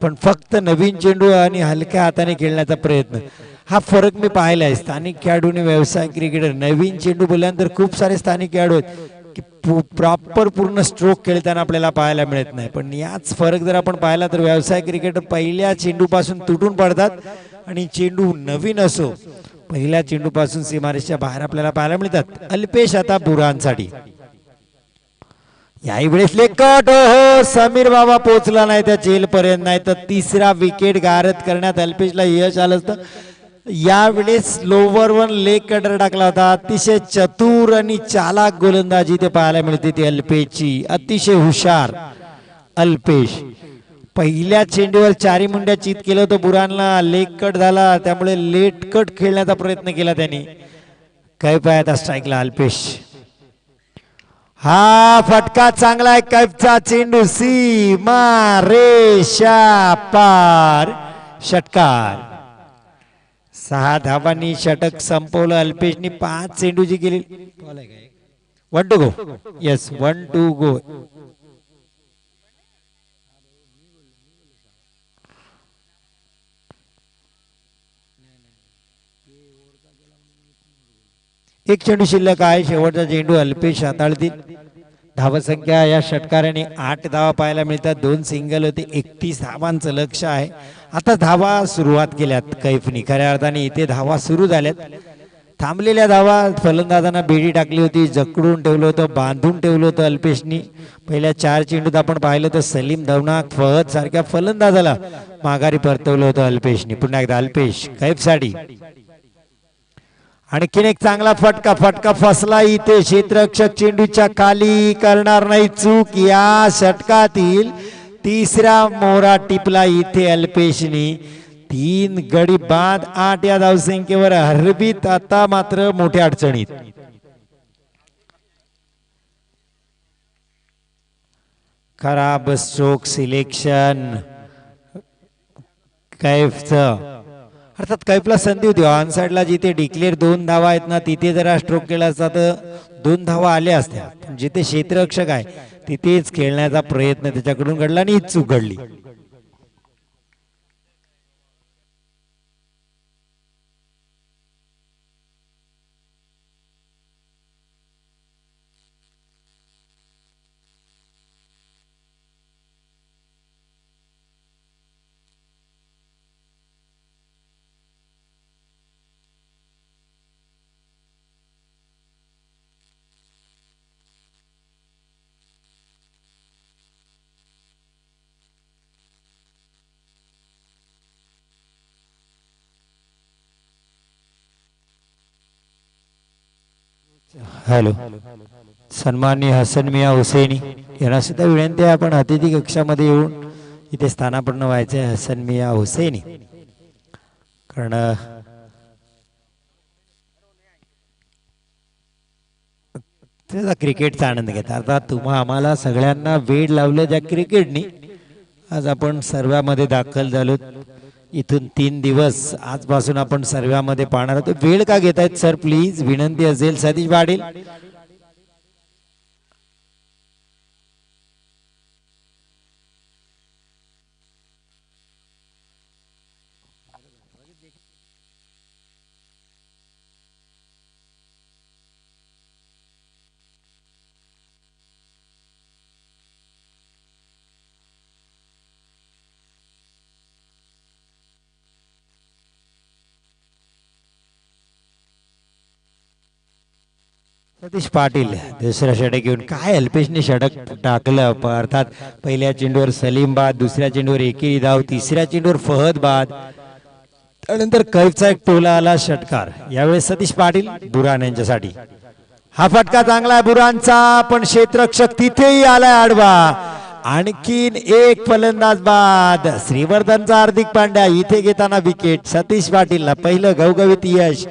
[SPEAKER 3] पण फक्त नवीन चेंडू आणि हलक्या हाताने खेळण्याचा प्रयत्न, हा फरक मी पाहिला आहे। स्थानिक खेळाडूने व्यवसाय क्रिकेटर, नवीन चेंडू बोलल्यानंतर खूप सारे स्थानिक खेळाडू आहेत की प्रॉपर पूर्ण स्ट्रोक खेळताना आपल्याला पाहायला मिळत नाही, पण याच फरक जर आपण पाहिला तर व्यवसाय क्रिकेटर पहिल्या चेंडूपासून तुटून पडतात आणि चेंडू नवीन असो पहिल्या चेंडूपासून सीमारेषेच्या बाहेर आपल्याला पाहायला मिळतात. अल्पेश आता बुरांसाठी याही वेळेस लेकट हो समीर बाबा पोहोचला नाही त्या जेल पर्यंत, नाही तर तिसरा विकेट गारद करण्यात अल्पेशला यश आलं असतं. यावेळेस लोवर वन लेग कटर टाकला होता. अतिशय चतुर आणि चालाक गोलंदाजी ते पाहायला मिळते ती अल्पेशची. अतिशय हुशार अल्पेश. पहिल्या चेंडूवर चारी मुंड्या चित केलं होतं बुरानला, लेग कट झाला त्यामुळे लेट कट खेळण्याचा प्रयत्न केला त्यांनी. काय पाहता स्ट्राईकला अल्पेश. हा फटका चांगला आहे. कैफचा चेंडू सीमा रेषा पार, षटकार. 6 धावांनी षटक संपवलं अल्पेशनी. 5 चेंडूची केली. 1 to go. Yes 1 to go. एक चेंडू शिल्लक आहे. शेवटचा चेंडू अल्पेश हाताळतील. धावसंख्या या षटकाराने 8 धावा पाहायला मिळतात. 2 सिंगल होते. 31 धावांचं लक्ष आहे. आता धावा सुरुवात केल्यात कैफनी. खऱ्या अर्थाने इथे धावा सुरू झाल्यात. थांबलेल्या धावा फलंदाजांना बेडी टाकली होती, जकडून ठेवलं होतं, बांधून ठेवलं होतं अल्पेशनी. पहिल्या 4 चेंडूत आपण पाहिलं तर सलीम धवनाक फहद सारख्या फलंदाजाला माघारी परतवलं होतं अल्पेशनी. पुन्हा एकदा अल्पेश कैफसाठी. आणखीन एक चांगला फटका फसला इथे. क्षेत्ररक्षक चेंडूच्या खाली करणार नाही चूक. या षटकातील तिसरा मोहरा टिपला इथे अल्पेशनी. 3 गडी बाद 8 या धावसंख्येवर हरबीत आता मात्र मोठ्या अडचणीत. खराब स्ट्रोक सिलेक्शन कैफचं. अर्थात कैफला संधी होती ऑन साइडला, जिथे डिक्लेअर 2 धावा आहेत ना तिथे जरा स्ट्रोक केला असता तर 2 धावा आल्या असत्या. जिथे क्षेत्ररक्षक आहे तिथेच खेळण्याचा प्रयत्न त्याच्याकडून घडला आणि हीच चूक घडली. हॅलो, सन्माननीय हसन मिया हुसेनी यांना सुद्धा विनंती आहे आपण अतिथी कक्षामध्ये येऊन इथे स्थानापन्न व्हायचे. हसन मिया हुसेनी, कारण त्याचा क्रिकेटचा आनंद घेतात. आता तुम्हा आम्हाला सगळ्यांना वेळ लावलं ज्या क्रिकेटनी. आज आपण सर्वांमध्ये दाखल झालो. इथून 3 दिवस आजपासून आपण सर्वांमध्ये पाहणार आहोत. वेळ का घेतायत सर, प्लीज विनंती असेल. सतीश पाटील, सतीश पाटील दुसऱ्या षटक घेऊन. काय अल्पेशने षटक टाकलं. अर्थात पहिल्या चेंडूवर सलीम बाद, दुसऱ्या चेंडूवर एकेरी धाव, तिसऱ्या चेंडूवर फहद बाद, त्यानंतर कैफचा एक टोला आला षटकार. यावेळेस सतीश पाटील बुरान यांच्यासाठी. हा फटका चांगला आहे बुरानचा, पण क्षेत्ररक्षक तिथेही आलाय आडवा. आणखीन एक फलंदाज बाद. श्रीवर्धनचा हार्दिक पांड्या इथे घेताना विकेट. सतीश पाटीलला पहिलं घवघवीत यश.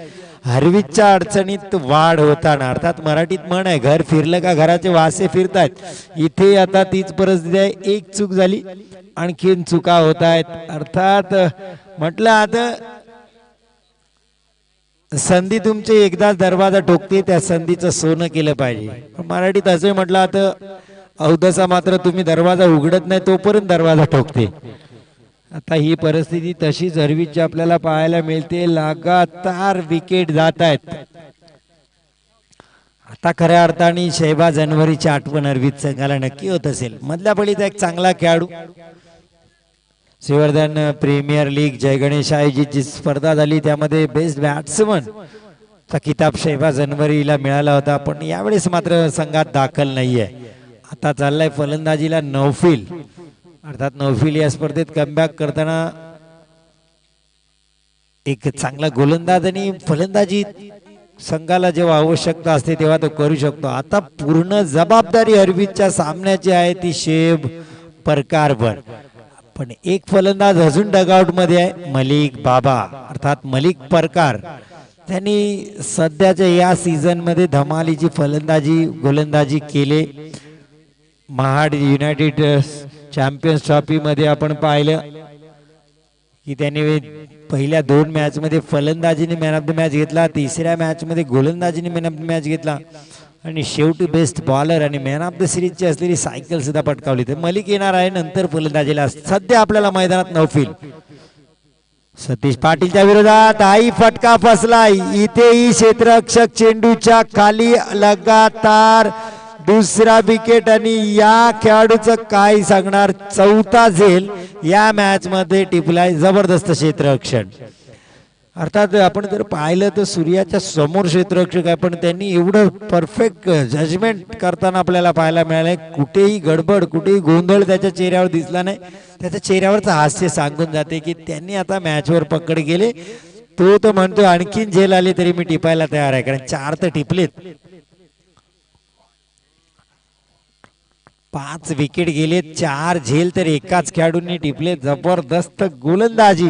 [SPEAKER 3] हरवीच्या अडचणीत वाढ होताना, अर्थात मराठीत म्हण आहे घर फिरलं का घराचे वासे फिरतायत. इथे आता तीच परिस्थिती आहे. एक चूक झाली, आणखीन चुका होत आहेत. अर्थात म्हटलं आता संधी तुमची एकदाच दरवाजा ठोकते, त्या संधीचं सोनं केलं पाहिजे. मराठीत असं म्हटलं आता अवदसा मात्र तुम्ही दरवाजा उघडत नाही तोपर्यंत दरवाजा ठोकते. आता ही परिस्थिती तशीच हरवीची आपल्याला पाहायला मिळते. लगातार विकेट जात आहेत. आता खऱ्या अर्थाने शहबाज अनवरीची आठवण हरवीत संघाला नक्की होत असेल. मधल्या फळीचा एक चांगला खेळाडू श्रीवर्धन प्रीमियर लीग जय गणेश आयोजित जी स्पर्धा झाली त्यामध्ये बेस्ट बॅट्समन चा किताब शहबाज अनवरीला मिळाला होता, पण यावेळेस मात्र संघात दाखल नाहीये. आता चाललाय फलंदाजीला नौफिल, अर्थात नौफिल या स्पर्धेत कमबॅक करताना एक चांगला गोलंदाज आणि फलंदाजी संघाला जेव्हा आवश्यकता असते तेव्हा तो करू शकतो. आता पूर्ण जबाबदारी हरवीच्या सामन्याची आहे ती शेब परकारवर, पण एक फलंदाज अजून डगआउट मध्ये आहे मलिक बाबा अर्थात मलिक परकार. त्यांनी सध्याच्या या सीझन मध्ये धमालीची फलंदाजी गोलंदाजी केले. महाड युनायटेड चॅम्पियन्स ट्रॉफी मध्ये आपण पाहिलं की त्यांनी पहिल्या 2 मॅच मध्ये फलंदाजीने मॅन ऑफ द मॅच घेतला, तिसऱ्या मॅच मध्ये गोलंदाजीने मॅन ऑफ द मॅच घेतला आणि शेवटी बेस्ट बॉलर आणि मॅन ऑफ द सिरीजची असलेली सायकल सुद्धा पटकावली. तर मलिक येणार आहे नंतर फलंदाजीला. सध्या आपल्याला मैदानात नौफिल. सतीश पाटीलच्या विरोधात आई फटका फसलाय. इथेही क्षेत्ररक्षक चेंडूच्या खाली लगातार दुसरा विकेट आणि या खेळाडूचं काय सांगणार. चौथा झेल या मॅच मध्ये टिपलाय. जबरदस्त क्षेत्ररक्षण. अर्थात आपण जर पाहिलं तर सूर्याच्या समोर क्षेत्ररक्षक आहे, पण त्यांनी एवढं परफेक्ट जजमेंट करताना आपल्याला पाहायला मिळालंय. कुठेही गडबड कुठेही गोंधळ त्याच्या चेहऱ्यावर दिसला नाही. त्याच्या चेहऱ्यावरचं हास्य सांगून जाते की त्यांनी आता मॅचवर पकड गेले. तो तर म्हणतो आणखीन झेल आली तरी मी टिपायला तयार आहे, कारण 4 तर टिपलेत. 5 विकेट गेले, 4 झेल तर एकाच खेळाडूंनी टिपले. जबरदस्त गोलंदाजी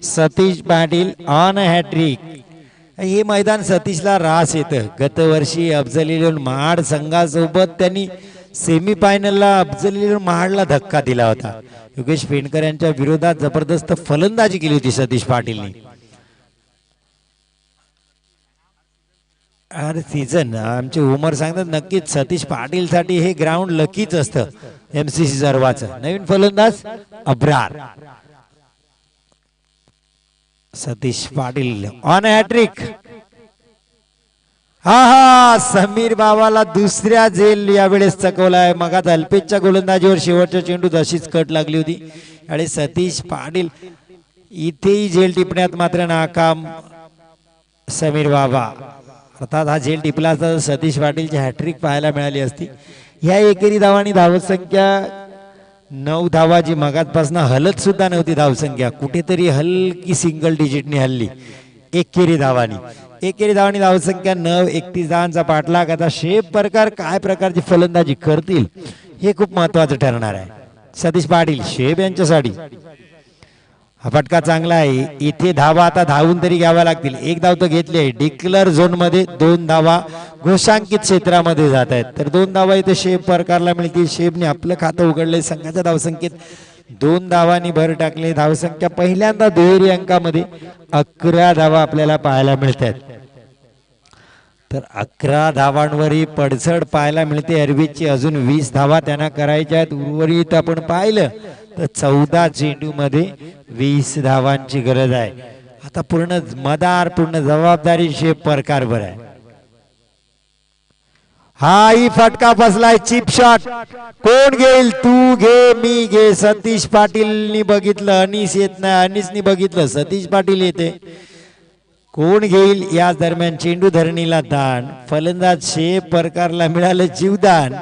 [SPEAKER 3] सतीश पाटील ऑन हॅट्रिक. हे मैदान सतीशला रास येतं. गतवर्षी अफजल महाड संघासोबत त्यांनी सेमीफायनलला अफजल महाडला धक्का दिला होता. योगेश पेंडकर यांच्या विरोधात जबरदस्त फलंदाजी केली होती सतीश पाटीलने. अरे सीझन आमचे उमर सांगतात नक्कीच सतीश पाटील साठी हे ग्राउंड लकीच असतं एमसीसी सर्वाचं. नवीन फलंदाज अब्रार. Satish Patil on hat trick. हा समीर बाबाला दुसऱ्या झेल यावेळेस चकवलाय. मगात अल्पेशच्या गोलंदाजीवर शेवटच्या चेंडूत अशीच कट लागली होती आणि सतीश पाटील इथेही झेल टिपण्यात मात्र नाकाम समीर बाबा. अर्थात हा झेल टिपला असता सतीश पाटीलची हॅट्रिक पाहायला मिळाली असती. या एकेरी धावांनी धावसंख्या 9 धावा, जी मगातपासून हलत सुद्धा नव्हती धावसंख्या, कुठेतरी हलकी सिंगल डिजिटने हल्ली. एकेरी धावांनी धावसंख्या 9, 31 धावांचा पाठलाग. आता शेब प्रकार काय प्रकारची फलंदाजी करतील हे खूप महत्वाचं ठरणार आहे. सतीश पाटील शेब यांच्यासाठी हा फटका चांगला आहे. इथे धावा आता धावून तरी घ्याव्या लागतील. 1 धाव तर घेतली. डिक्लेअर झोन मध्ये 2 धावा घोषांकित क्षेत्रामध्ये जात आहेत, तर 2 धावा इथे शेब प्रकारला मिळतील. शेबने आपलं खातं उघडलंय. संघाच्या धावसंख्येत 2 धावांनी भर टाकले. धावसंख्या पहिल्यांदा दुहेरी अंकामध्ये 11 धावा आपल्याला पाहायला मिळतात. तर 11 धावांवरही पडझड पाहायला मिळते. अरविंदची अजून 20 धावा त्यांना करायच्या आहेत. उर्वरित आपण पाहिलं तर 14 चेंडू मध्ये 20 धावांची गरज आहे. आता पूर्ण जबाबदारी शेप प्रकारवर आहे. हा ही फटका फसलाय. Chip shot. कोण घेईल? तू घे, मी घे. सतीश पाटीलनी बघितलं, अनिस येत नाही. अनिसनी बघितलं, सतीश पाटील येते. कोण घेईल? या दरम्यान चेंडू धरणीला दान. फलंदाज शेप प्रकारला मिळालं जीवदान.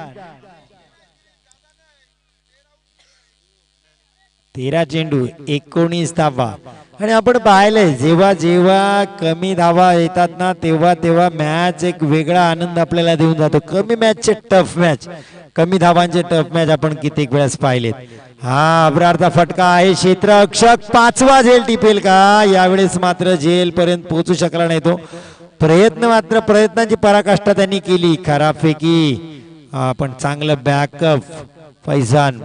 [SPEAKER 3] 13 चेंडू 19 धावा. आणि आपण पाहिलंय जेव्हा जेव्हा कमी धावा येतात ना तेव्हा मॅच एक वेगळा आनंद आपल्याला देऊन जातो. कमी मॅचचे टफ मॅच, कमी धावांचे टफ मॅच आपण कित्येक वेळेस पाहिलेत. हा अब्रारचा फटका आहे. क्षेत्ररक्षक 5वा झेल टिपेल का? यावेळेस मात्र झेल पर्यंत पोहोचू शकला नाही तो. प्रयत्नांची पराकाष्ठा त्यांनी केली. खराबपैकी पण चांगलं बॅकअप फैजान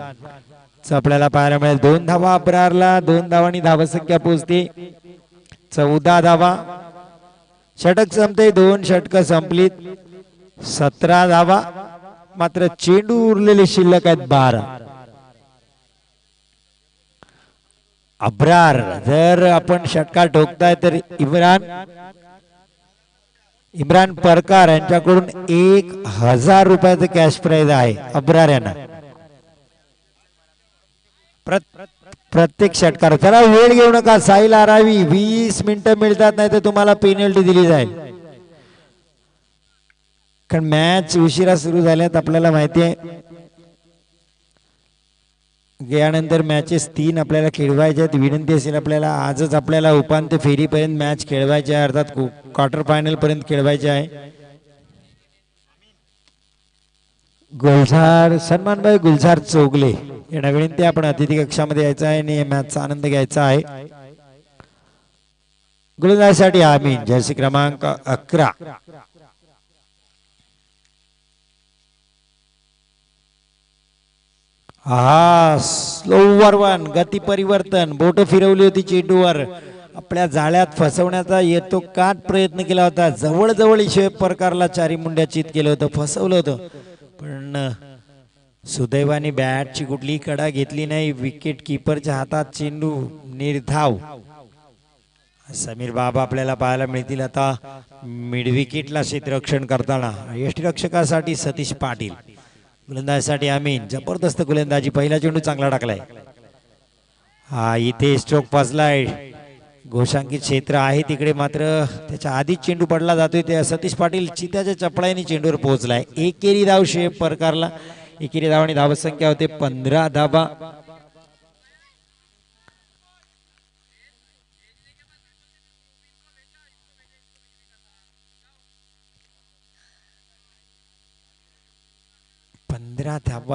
[SPEAKER 3] आपल्याला पाहायला मिळेल. 2 धावा अब्रारला. 2 धावांनी धावसंख्या पोहोचते 14 धावा. षटक संपते. 2 षटक संपलीत. 17 धावा. मात्र चेंडू उरलेले शिल्लक आहेत 12. अब्रार जर आपण षटका ठोकताय तर इम्रान परकार यांच्याकडून 1000 रुपयाचं कॅश प्राइज आहे अब्रार यांना. प्रत्येक षटकार जरा वेळ घेऊ नका. साहिल आरावी 20 मिनिटं मिळतात, नाही तर तुम्हाला पेनल्टी दिली जाईल. कारण मॅच उशिरा सुरू झाल्यात आपल्याला माहिती आहे. यानंतर मॅचेस 3 आपल्याला खेळवायचे आहेत. विनंती असेल आपल्याला आजच आपल्याला उपांत्य फेरीपर्यंत मॅच खेळवायचे आहे, अर्थात क्वार्टर फायनल पर्यंत खेळवायचे आहे. गुलझार सन्मानभाई गुलझार चौगले यांना विनंती, आपण अतिथी कक्षामध्ये यायचं आहे आणि मॅचचा आनंद घ्यायचा आहे. गोलंदाजीसाठी आमीन जर्सी क्रमांक 11. हा स्लोवर वन गती परिवर्तन, बोट फिरवली होती चेंडूवर, आपल्या जाळ्यात फसवण्याचा येतो काट प्रयत्न केला होता. जवळ जवळ शोएब परकारला चारी मुंड्या चित केलं होतं, फसवलं होतं, पण सुदैवाने बॅटची कुठली कडा घेतली नाही. विकेट किपरच्या हातात चेंडू निर्धाव. समीर बाबा आपल्याला पाहायला मिळतील आता मिड विकेटला क्षेत्ररक्षण करताना. यष्टीरक्षकासाठी सतीश पाटील, गोलंदाजीसाठी आमीन. जबरदस्त गोलंदाजी, पहिला चेंडू चांगला टाकलाय. हा इथे स्ट्रोक फसलाय. घोषांकित क्षेत्र आहे तिकडे, मात्र त्याच्या आधीच चेंडू पडला जातोय. ते सतीश पाटील चित्याच्या चपळाईने चेंडूवर पोहोचलाय. एकेरी धाव शोएब परकारला. एकेरी धाव आणि धावसंख्या होते 15 धावा.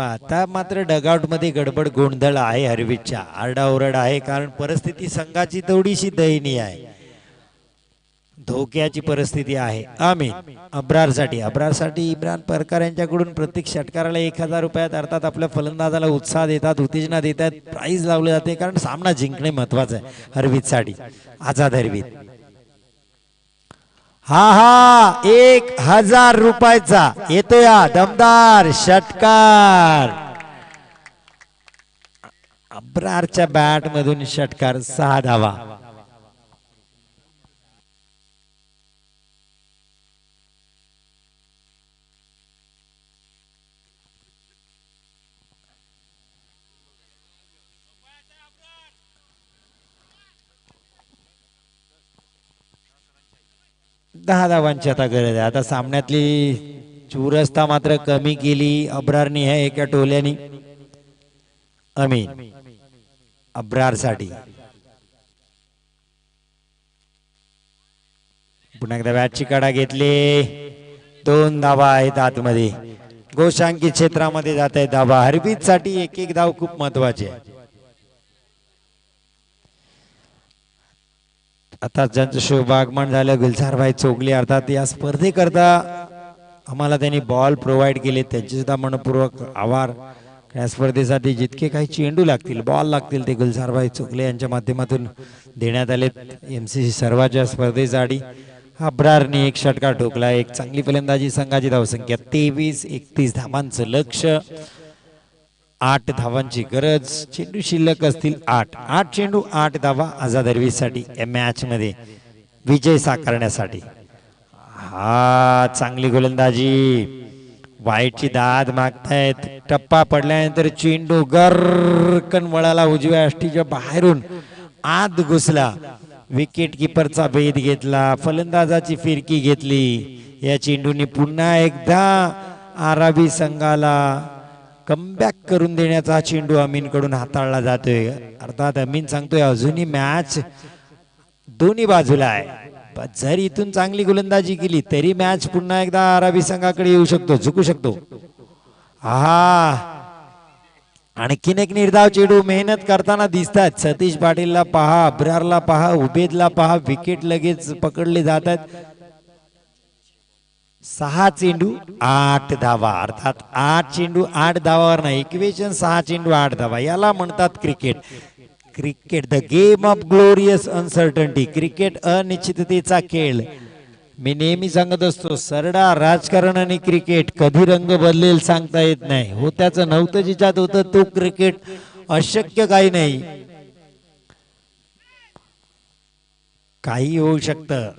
[SPEAKER 3] आता मात्र डगआउट मध्ये गडबड गोंधळ आहे. हरवीच्या आरडाओरड आहे, कारण परिस्थिती संघाची थोडीशी दयनीय आहे, धोक्याची परिस्थिती आहे. आमीन अब्रारसाठी इम्रान परकार यांच्याकडून प्रत्येक षटकाराला 1000 रुपयात, अर्थात आपल्या फलंदाजाला उत्साह देतात, उत्तेजना देतात, प्राइज लावले जाते, कारण सामना जिंकणे महत्वाचं आहे. हरवीतसाठी आझाद हरवीत. हा 1000 रुपयाचा येतो या दमदार षटकार. अब्रारच्या बॅट मधून षटकार, 6 धावा. दहा धावांची आता गरज आहे. आता सामन्यातली चुरस्ता मात्र कमी केली अब्रारनी है एका टोल्यानी. अमीन अब्रारसाठी पुन्हा एकदा बॅटची कडा घेतली. 2 धावा आहेत आतमध्ये, घोषांकित क्षेत्रामध्ये जात आहे धावा. हरबीत साठी एक धाव खूप महत्वाची आहे. आता ज्यांचं शुभागमन झालं गुलझारभाई चौगले, अर्थात या स्पर्धेकरता आम्हाला त्यांनी बॉल प्रोव्हाइड केले, त्यांचे सुद्धा मनपूर्वक आभार. या स्पर्धेसाठी जितके काही चेंडू लागतील, बॉल लागतील, ते गुलझारभाई चौगले यांच्या माध्यमातून देण्यात आले. MCC सर्वांच्या स्पर्धेसाठी अब्रारने 1 षटकार ठोकला. एक चांगली फलंदाजी, संघाची धावसंख्या 23-31 धावांचं लक्ष्य, 8 धावांची गरज. चेंडू शिल्लक असतील 8 चेंडू 8 धावा आझाद हरवीसाठी या मॅच मध्ये विजय साकारण्यासाठी. हा चांगली गोलंदाजी, वाईटची दाद मागतायत. टप्पा पडल्यानंतर चेंडू गरकन वळाला, उजव्या अष्टीच्या बाहेरून आत घुसला. विकेट किपरचा भेद घेतला, फलंदाजाची फिरकी घेतली. या चेंडूने पुन्हा एकदा आरावी संघाला कमबॅक करून देण्याचा चेंडू अमीन कडून हाताळला जातोय. अर्थात अमीन सांगतोय अजूनही मॅच दोन्ही बाजूला आहे, जर इथून चांगली गोलंदाजी केली तरी मॅच पुन्हा एकदा आरावी संघाकडे येऊ शकतो, झुकू शकतो. आणखीन एक निर्धाव चेंडू मेहनत करताना दिसतात. सतीश पाटीलला पहा, अब्रारला पहा, उबेदला पहा, विकेट लगेच पकडले जातात. 6 चेंडू 8 धावा, अर्थात 8 चेंडू 8 धावावर नाही, इक्वेशन 6 चेंडू 8 धावा. याला म्हणतात cricket. Cricket the game of glorious uncertainty. Cricket अनिश्चिततेचा खेळ. मी नेहमी सांगत असतो, सरडा राजकारण आणि क्रिकेट कधी रंग बदलेल सांगता येत नाही. होत्याचं नव्हतं, जिच्यात होतं तो क्रिकेट. अशक्य काही नाही, काही होऊ शकतं.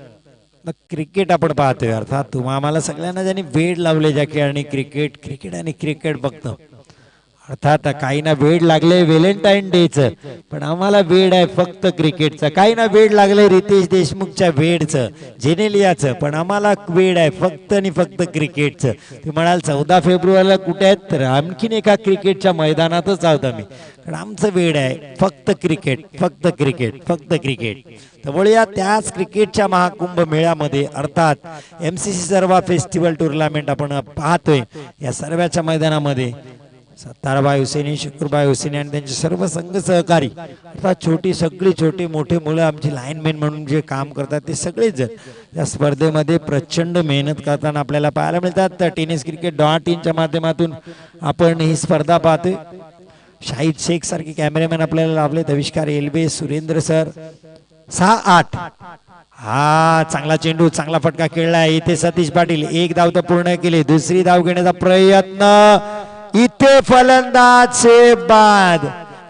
[SPEAKER 3] क्रिकेट आपण पाहतोय, अर्थात तुम्हा आम्हाला सगळ्यांना ज्यांनी वेळ लावले ज्या खेळाने क्रिकेट आणि क्रिकेट बघतो. अर्थात काहींना वेड लागले व्हॅलेंटाईन डेचं, पण आम्हाला वेड आहे फक्त क्रिकेटचं. काहींना वेड लागले रितेश देशमुखच्या वेडचं, जेनेलियाचं, पण आम्हाला वेड आहे फक्त आणि फक्त क्रिकेटचं. ते म्हणाल 14 फेब्रुवारीला कुठे आहेत, तर आणखीन एका क्रिकेटच्या मैदानातच आहोत आम्ही. कारण आमचं वेड आहे फक्त क्रिकेट, फक्त क्रिकेट, फक्त क्रिकेट. तर वळूया त्याच क्रिकेटच्या महाकुंभ मेळ्यामध्ये, अर्थात MCC सर्वा फेस्टिवल टुर्नामेंट आपण पाहतोय. या सर्वाच्या मैदानामध्ये सत्तारबाई हुसेनी, शुक्रबाई हुसेनी आणि त्यांचे सर्व संघ सहकारी, अर्थात सगळी छोटी मोठे मुलं आमची लाईनमॅन म्हणून जे काम करतात ते सगळेच जण या स्पर्धेमध्ये प्रचंड मेहनत करताना आपल्याला पाहायला मिळतात. तर tenniscricket.in माध्यमातून आपण ही स्पर्धा पाहतोय. शाहिद शेख सारखे कॅमेरामॅन आपल्याला लाभले, आविष्कार एलबे, सुरेंद्र सर. 6-8. हा चांगला चेंडू, चांगला फटका खेळलाय इथे सतीश पाटील. एक धाव तर पूर्ण केली, दुसरी धाव घेण्याचा प्रयत्न इथे फलंदाज बाद.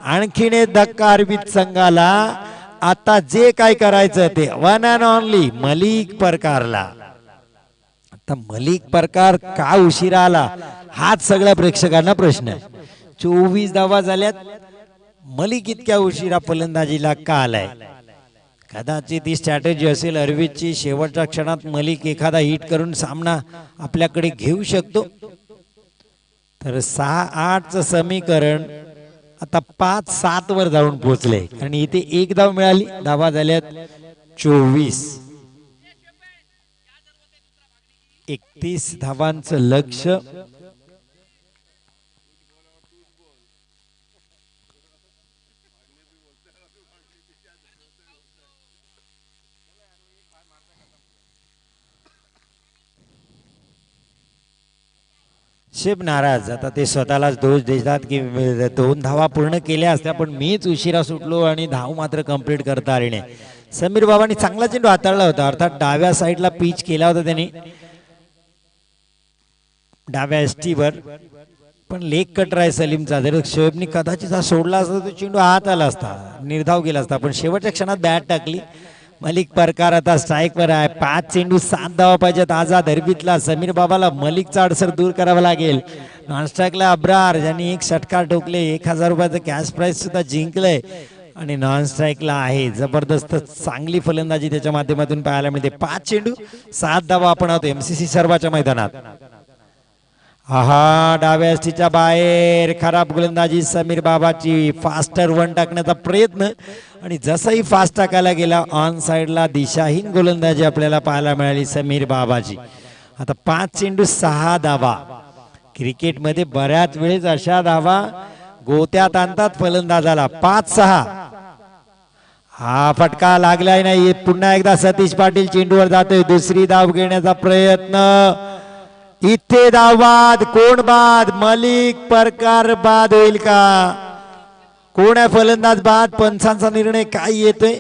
[SPEAKER 3] आणखीन एक धक्का अर्पित संघाला. आता जे काय करायचं ते वन अँड ओनली मलिक परकारला. आता मलिक परकार का उशिरा आला हाच सगळ्या प्रेक्षकांना प्रश्न आहे. 24 धावा झाल्यात, मलिक इतक्या उशिरा फलंदाजीला का आलाय? कदाचित ही स्ट्रॅटेजी असेल अर्वितची, शेवटच्या क्षणात मलिक एखादा हिट करून सामना आपल्याकडे घेऊ शकतो. तर 6-8 समीकरण आता 5-7 वर जाऊन पोहोचले आणि इथे एक धाव मिळाली. धावा झाल्यात 24. 31 धावांचं लक्ष. शेब नाराज. आता ते स्वतःलाच दोष देतात की 2 धावा पूर्ण केल्या असत्या पण मीच उशिरा सुटलो आणि धाव मात्र कंप्लीट करता आली नाही. समीर बाबांनी चांगला चेंडू हाताळला होता, अर्थात डाव्या साईडला पिच केला होता त्यांनी डाव्या एसटीवर, पण लेग कटर आहे सलीमचा. जर शोएबनी कदाचित हा सोडला असता तो चेंडू आत आला असता, निर्धाव गेला असता, पण शेवटच्या क्षणात बॅट टाकली. मलिक परकार आता स्ट्राईकवर आहे. 5 चेंडू 7 धावा पाहिजेत. आझाद हरबीतला समीर बाबाला मलिकचा अडसर दूर करावा लागेल. नॉन स्ट्राईकला अब्रार ज्यांनी एक षटकार ठोकले, 1000 रुपयाचं कॅश प्राइज सुद्धा जिंकलंय. आणि नॉन स्ट्राईकला आहे जबरदस्त चांगली फलंदाजी त्याच्या माध्यमातून पाहायला मिळते. 5 चेंडू 7 धावा आपण आहोत MCC सर्वाच्या मैदानात. आहा डाव्या एसटीच्या बाहेर खराब गोलंदाजी समीर बाबाची. फास्टर वन टाकण्याचा प्रयत्न आणि जसंही फास्ट टाकायला गेला ऑन साइडला दिशाहीन गोलंदाजी आपल्याला पाहायला मिळाली समीर बाबाची. आता 5 चेंडू 6 धावा. क्रिकेटमध्ये बऱ्याच वेळेस अशा धावा गोत्यात आणतात फलंदाजाला. 5-6. हा फटका लागलाय नाही. पुन्हा एकदा सतीश पाटील चेंडूवर जातोय. दुसरी धाव घेण्याचा प्रयत्न. इथे धाव बाद. कोण बाद? मलिक परकार बाद होईल का? कोण आहे फलंदाज बाद? पंचांचा निर्णय काय येतोय?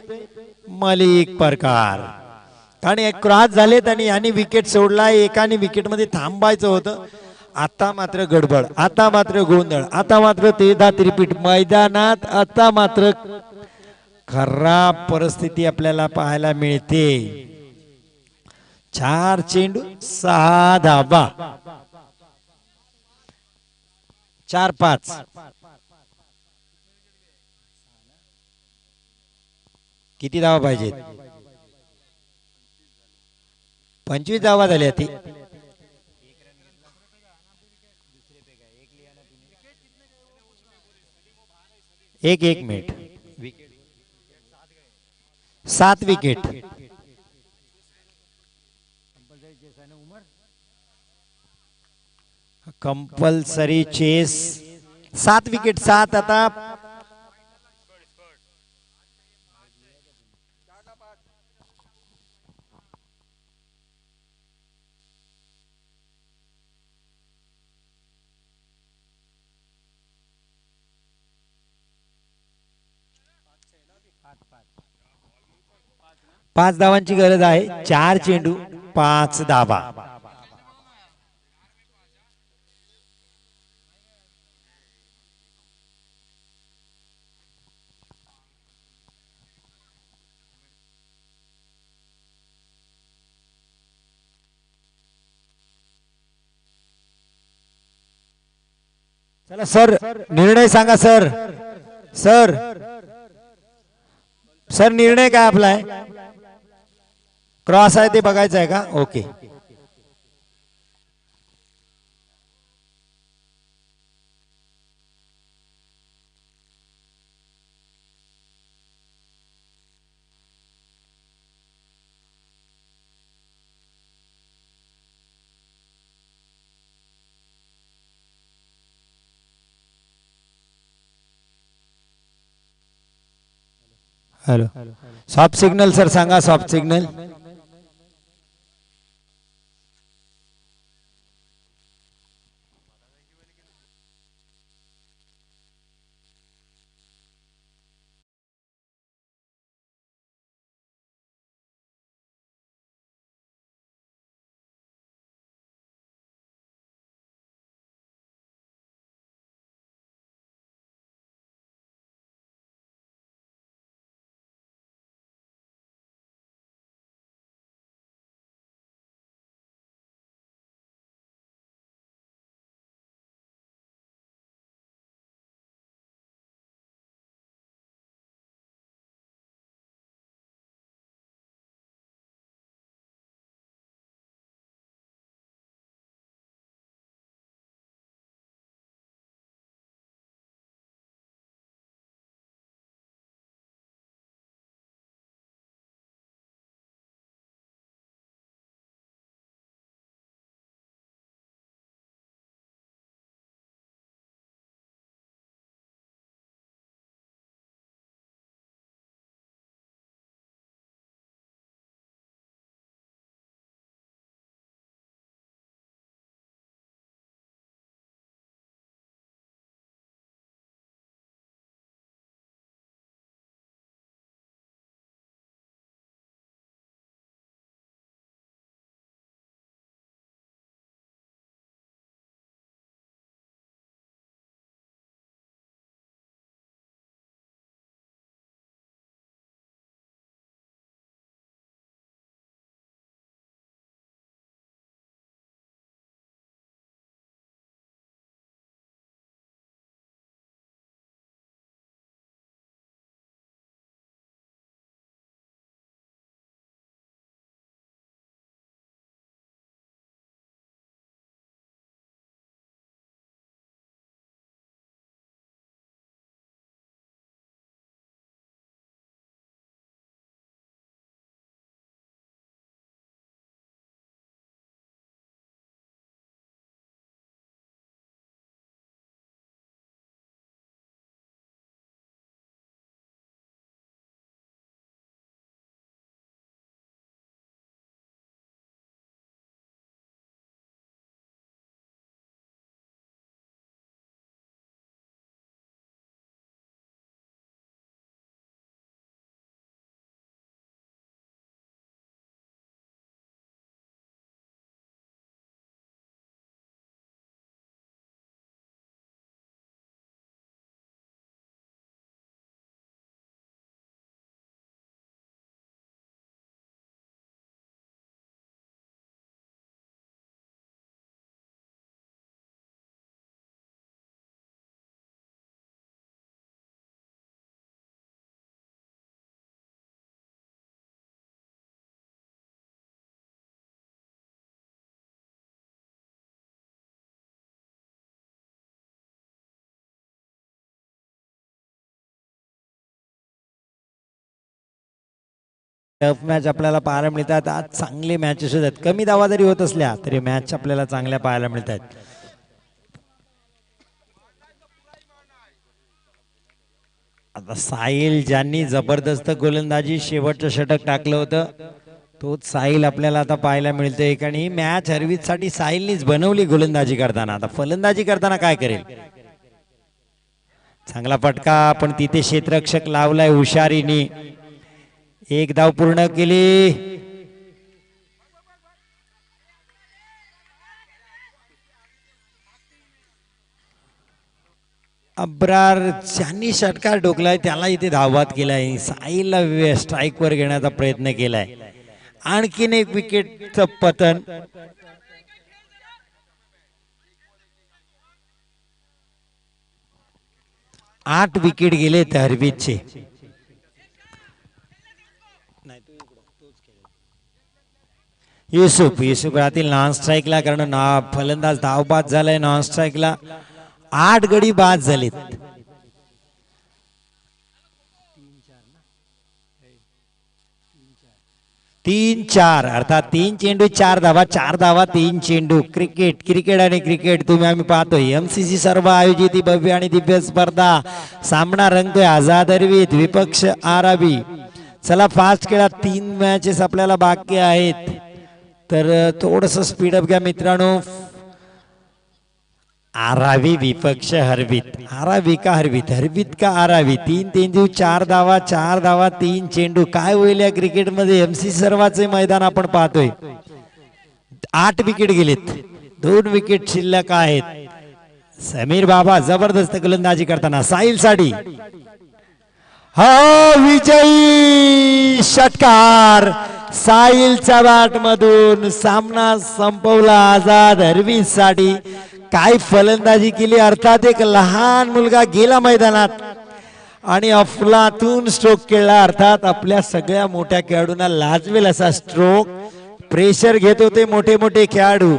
[SPEAKER 3] मलिक परकार. आणि एक क्रॉस झाले त्यांनी आणि विकेट सोडलाय. एकाने विकेट मध्ये थांबायचं होतं. आता मात्र गडबड, आता मात्र गोंधळ, आता मात्र तेदा त्रिपीट मैदानात. आता मात्र खराब परिस्थिती आपल्याला पाहायला मिळते. 4 चेंडू 6 धावा. 4-5. किती धावा पाहिजेत? 25 धावा झाल्या. ती एक minute. 7 wicket. Compulsory chess 7 wicket. 7 आता 5 धावांची गरज आहे. 4 चेंडू 5 धावा. चला सर निर्णय सांगा सर. सर सर निर्णय काय आपला आहे? क्रॉस आहे ते बघायचं आहे का? Okay. Hello soft signal sir सांगा. Soft signal. टफ मॅच आपल्याला पाहायला मिळतात. आज चांगले मॅचेस होत आहेत. कमी धावा जरी होत असल्या तरी मॅच आपल्याला चांगल्या पाहायला मिळतात. आता साहिल ज्यांनी जबरदस्त गोलंदाजी शेवटचं षटक टाकलं होतं तोच साहिल आपल्याला आता पाहायला मिळतोय. आणि मॅच हरवीसाठी साहिलनीच बनवली गोलंदाजी करताना. आता फलंदाजी करताना काय करेल? चांगला फटका पण तिथे क्षेत्ररक्षक लावलाय हुशारीने. एक धाव पूर्ण केली. अब्रार ज्यांनी षटकार ठोकलाय त्याला इथे धावबाद केलाय. साहिलला स्ट्राईक वर घेण्याचा प्रयत्न केलाय. आणखीन एक विकेटचं पतन. 8 विकेट गेलेत हरवीतचे. युसुफ राहतील नॉन स्ट्राईकला, कारण फलंदाज धावबाद झालाय. नॉन स्ट्राईकला 8 गडी बाद झालेत. 3-4 अर्थात 3 चेंडू 4 धावा, 4 धावा 3 चेंडू. क्रिकेट आणि क्रिकेट तुम्ही आम्ही पाहतोय. एमसीसी सर्व आयोजित ही भव्य आणि दिव्य स्पर्धा. सामना रंगतोय आझाद हरवीत विपक्ष आरावी. चला फास्ट खेळा, 3 मॅचेस आपल्याला बाकी आहेत, तर थोडस स्पीडअप घ्या मित्रांनो. आरावी विपक्ष हरवीत. आरावी का हरवीत, हरवीत का आरावी. 3 चेंडू 4 धावा, 4 धावा 3 चेंडू. काय होईल या क्रिकेटमध्ये. एमसी सर्वाचे मैदान आपण पाहतोय. 8 विकेट गेलेत, 2 विकेट शिल्लक आहेत. समीर बाबा जबरदस्त गोलंदाजी करताना. साहिल साडी हा विजयी षटकार साहिलच्या बॅट मधून. सामना संपवला आझाद हरवीत साठी. काय फलंदाजी केली. अर्थात एक लहान मुलगा गेला मैदानात आणि अफलातून स्ट्रोक खेळला. अर्थात आपल्या सगळ्या मोठ्या खेळाडूंना लाजवेल असा स्ट्रोक. प्रेशर घेत होते मोठे मोठे खेळाडू,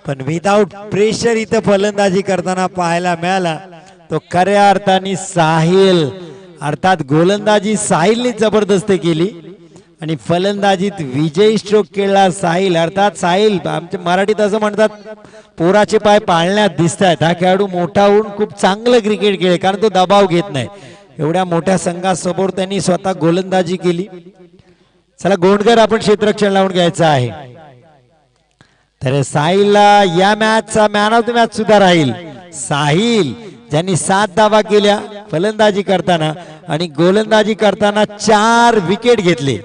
[SPEAKER 3] पण विदाउट प्रेशर इथं फलंदाजी करताना पाहायला मिळाला. तो खऱ्या अर्थाने साहिल, अर्थात गोलंदाजी साहिलने जबरदस्त केली आणि फलंदाजीत विजयी स्ट्रोक खेळला साहिल. अर्थात साहिल, आमच्या मराठीत असं म्हणतात, पोराचे पाय पाळण्यात दिसत आहेत. हा खेळाडू मोठा होऊन खूप चांगलं क्रिकेट खेळ, कारण तो दबाव घेत नाही. एवढ्या मोठ्या संघासमोर त्यांनी स्वतः गोलंदाजी केली. चला गोंडकर आपण क्षेत्ररक्षण लावून घ्यायचं आहे. तर साहिलला या मॅचचा मॅन ऑफ द मॅच सुद्धा राहील. साहिल ज्यांनी 7 धावा केल्या फलंदाजी करताना आणि गोलंदाजी करताना 4 विकेट घेतले.